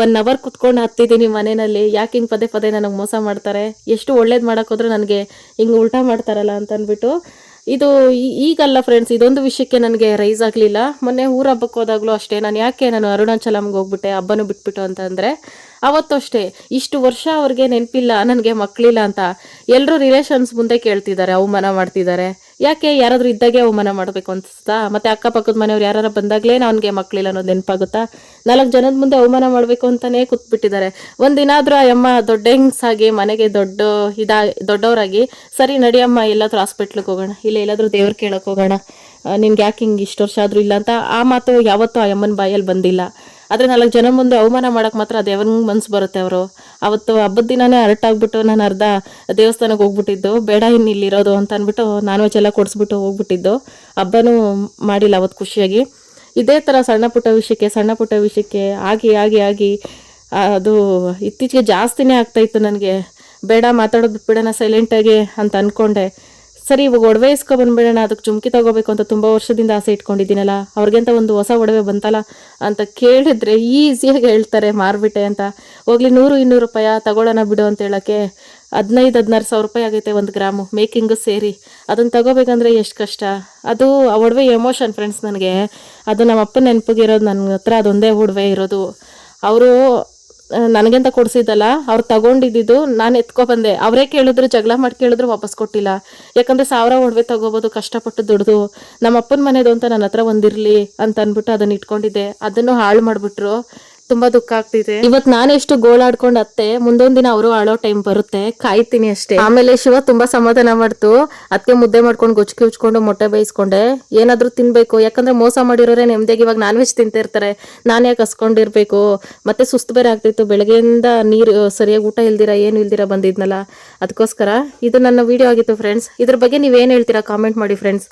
S1: 1 ಅವರ್ ಕುತ್ಕೊಂಡು ಹತ್ತಿದ್ದೀನಿ ಮನೆಯಲ್ಲಿ. ಯಾಕೆ ಹಿಂಗೆ ಪದೇ ನನಗೆ ಮೋಸ ಮಾಡ್ತಾರೆ, ಎಷ್ಟು ಒಳ್ಳೇದು ಮಾಡೋಕ್ಕೋದ್ರೆ ನನಗೆ ಹಿಂಗೆ ಉಲ್ಟಾ ಮಾಡ್ತಾರಲ್ಲ ಅಂತ ಅಂದ್ಬಿಟ್ಟು. ಇದು ಈಗಲ್ಲ ಫ್ರೆಂಡ್ಸ್, ಇದೊಂದು ವಿಷಯಕ್ಕೆ ನನಗೆ ರೈಸ್ ಆಗಲಿಲ್ಲ. ಮೊನ್ನೆ ಊರ ಹಬ್ಬಕ್ಕೆ ಹೋದಾಗಲೂ ಅಷ್ಟೇ, ನಾನು ಅರುಣಾಚಲಮ್ಗೆ ಹೋಗ್ಬಿಟ್ಟೆ ಹಬ್ಬನೂ ಬಿಟ್ಬಿಟ್ಟು ಅಂತಂದರೆ ಅವತ್ತು ಅಷ್ಟೇ. ಇಷ್ಟು ವರ್ಷ ಅವ್ರಿಗೆ ನೆನಪಿಲ್ಲ ನನಗೆ ಮಕ್ಕಳಿಲ್ಲ ಅಂತ. ಎಲ್ಲರೂ ರಿಲೇಷನ್ಸ್ ಮುಂದೆ ಕೇಳ್ತಿದ್ದಾರೆ, ಅವಮಾನ ಮಾಡ್ತಿದ್ದಾರೆ. ಯಾಕೆ? ಯಾರಾದರೂ ಇದ್ದಾಗೆ ಅವಮಾನ ಮಾಡಬೇಕು ಅನ್ಸುತ್ತಾ? ಮತ್ತು ಅಕ್ಕಪಕ್ಕದ ಮನೆಯವ್ರು ಯಾರು ಬಂದಾಗಲೇ ನನಗೆ ಮಕ್ಕಳಿಲ್ಲ ಅನ್ನೋದು ನೆನಪಾಗುತ್ತಾ? 4 ಜನದ ಮುಂದೆ ಅವಮಾನ ಮಾಡಬೇಕು ಅಂತಲೇ ಕೂತ್ಬಿಟ್ಟಿದ್ದಾರೆ. ಒಂದಿನಾದರೂ ಆ ಅಮ್ಮ ದೊಡ್ಡ ಹೆಂಗ್ಸಾಗಿ ಮನೆಗೆ ದೊಡ್ಡವರಾಗಿ, ಸರಿ ನಡಿಯಮ್ಮ ಎಲ್ಲಾದರೂ ಹಾಸ್ಪಿಟ್ಲಿಗೆ ಹೋಗೋಣ, ಇಲ್ಲ ಎಲ್ಲಾದರೂ ದೇವ್ರು ಕೇಳೋಕೆ ಹೋಗೋಣ, ನಿನ್ಗೆ ಯಾಕೆ ಹಿಂಗೆ ಇಷ್ಟು ವರ್ಷ ಆದರೂ ಇಲ್ಲ ಅಂತ ಆ ಮಾತು ಯಾವತ್ತೂ ಆ ಅಮ್ಮನ ಬಾಯಲ್ಲಿ ಬಂದಿಲ್ಲ. ಆದರೆ 4 ಜನ ಮುಂದೆ ಅವಮಾನ ಮಾಡೋಕೆ ಮಾತ್ರ ಅದು ಯಾವಾಗ ಮನ್ಸು ಬರುತ್ತೆ ಅವರು. ಅವತ್ತು ಹಬ್ಬದ ದಿನನೇ ಅರಟಾಗ್ಬಿಟ್ಟು ನಾನು ಅರ್ಧ ದೇವಸ್ಥಾನಕ್ಕೆ ಹೋಗ್ಬಿಟ್ಟಿದ್ದು, ಬೇಡ ಇನ್ನು ಇಲ್ಲಿರೋದು ಅಂತ ಅಂದ್ಬಿಟ್ಟು ನಾನ್ ವೆಜ್ ಎಲ್ಲ ಕೊಡಿಸ್ಬಿಟ್ಟು ಹೋಗ್ಬಿಟ್ಟಿದ್ದು. ಹಬ್ಬನೂ ಮಾಡಿಲ್ಲ ಅವತ್ತು ಖುಷಿಯಾಗಿ. ಇದೇ ಥರ ಸಣ್ಣ ಪುಟ್ಟ ವಿಷಯಕ್ಕೆ ಆಗಿ ಅದು ಇತ್ತೀಚೆಗೆ ಜಾಸ್ತಿನೇ ಆಗ್ತಾಯಿತ್ತು ನನಗೆ. ಬೇಡ ಮಾತಾಡೋದು ಬಿಟ್ಬಿಡೋಣ ಸೈಲೆಂಟಾಗಿ ಅಂತ ಅಂದ್ಕೊಂಡೆ. ಸರಿ ಇವಾಗ ಒಡವೆ ಇಸ್ಕೊಬಂದ್ಬಿಡೋಣ, ಅದಕ್ಕೆ ಜುಮ್ಕಿ ತಗೋಬೇಕು ಅಂತ ತುಂಬ ವರ್ಷದಿಂದ ಆಸೆ ಇಟ್ಕೊಂಡಿದ್ದೀನಲ್ಲ, ಅವ್ರಿಗಂತ ಒಂದು ಹೊಸ ಒಡವೆ ಬಂತಲ್ಲ ಅಂತ ಕೇಳಿದ್ರೆ ಈಸಿಯಾಗಿ ಹೇಳ್ತಾರೆ ಮಾರ್ಬಿಟ್ಟೆ ಅಂತ. ಹೋಗ್ಲಿ 100-200 ರೂಪಾಯಿ ತಗೊಳ್ಳೋಣ ಬಿಡು ಅಂತ ಹೇಳೋಕ್ಕೆ 15,000-16 ಸಾವಿರ ರೂಪಾಯಿ ಆಗೈತೆ 1 ಗ್ರಾಮು ಮೇಕಿಂಗು ಸೇರಿ. ಅದನ್ನು ತಗೋಬೇಕಂದ್ರೆ ಎಷ್ಟು ಕಷ್ಟ. ಅದು ಆ ಒಡವೆ ಎಮೋಷನ್ ಫ್ರೆಂಡ್ಸ್ ನನಗೆ. ಅದು ನಮ್ಮ ಅಪ್ಪನ ನೆನಪಿಗಿರೋದು, ನನ್ನ ಹತ್ರ ಅದೊಂದೇ ಒಡವೆ ಇರೋದು. ಅವರು ನನಗೆಂತ ಕೊಡಿಸಿದ್ದಲ್ಲ, ಅವ್ರು ತಗೊಂಡಿದ್ದು ನಾನು ಎತ್ಕೊಬಂದೆ. ಅವರೇ ಕೇಳಿದ್ರು, ಜಗಳ ಮಾಡಿ ಕೇಳಿದ್ರು ವಾಪಸ್ ಕೊಟ್ಟಿಲ್ಲ. ಯಾಕಂದರೆ 1000 ಒಡವೆ ತಗೋಬೋದು ಕಷ್ಟಪಟ್ಟು ದುಡ್ದು. ನಮ್ಮ ಅಪ್ಪನ ಮನೆದು ಅಂತ ನನ್ನ ಹತ್ರ ಒಂದಿರಲಿ ಅಂತ ಅಂದ್ಬಿಟ್ಟು ಅದನ್ನು ಇಟ್ಕೊಂಡಿದ್ದೆ, ಅದನ್ನು ಹಾಳು ಮಾಡಿಬಿಟ್ರು. ತುಂಬಾ ದುಃಖ ಆಗ್ತಿದೆ. ಇವತ್ತು ನಾನು ಎಷ್ಟು ಗೋಳಾಡ್ಕೊಂಡು ಅತ್ತೆ, ಮುಂದೊಂದ್ ದಿನ ಅವರು ಆಳೋ ಟೈಮ್ ಬರುತ್ತೆ, ಕಾಯ್ತೀನಿ ಅಷ್ಟೇ. ಆಮೇಲೆ ಶಿವ ತುಂಬಾ ಸಮಾಧಾನ ಮಾಡ್ತು. ಅದಕ್ಕೆ ಮುದ್ದೆ ಮಾಡ್ಕೊಂಡು ಗೊಜ್ಜಿಗೆ ಉಚ್ಕೊಂಡು ಮೊಟ್ಟೆ ಬೇಯಿಸ್ಕೊಂಡೆ. ಏನಾದ್ರೂ ತಿನ್ಬೇಕು, ಯಾಕಂದ್ರೆ ಮೋಸ ಮಾಡಿರೋರೆ ನೆಮ್ಮದಿಯಾಗಿ ಇವಾಗ ನಾನ್ ವೆಜ್ ತಿಂತಿರ್ತಾರೆ, ನಾನು ಯಾಕೆ ಹಸ್ಕೊಂಡಿರ್ಬೇಕು. ಮತ್ತೆ ಸುಸ್ತು ಬೇರೆ ಆಗ್ತಿತ್ತು, ಬೆಳಗ್ಗೆಯಿಂದ ನೀರು ಸರಿಯಾಗಿ ಊಟ ಇಲ್ದಿರ ಏನು ಇಲ್ದಿರ ಬಂದಿದ್ನಲ್ಲ, ಅದಕ್ಕೋಸ್ಕರ ಇದು ನನ್ನ ವಿಡಿಯೋ ಆಗಿತ್ತು ಫ್ರೆಂಡ್ಸ್. ಇದ್ರ ಬಗ್ಗೆ ನೀವೇನು ಹೇಳ್ತೀರಾ ಕಾಮೆಂಟ್ ಮಾಡಿ ಫ್ರೆಂಡ್ಸ್.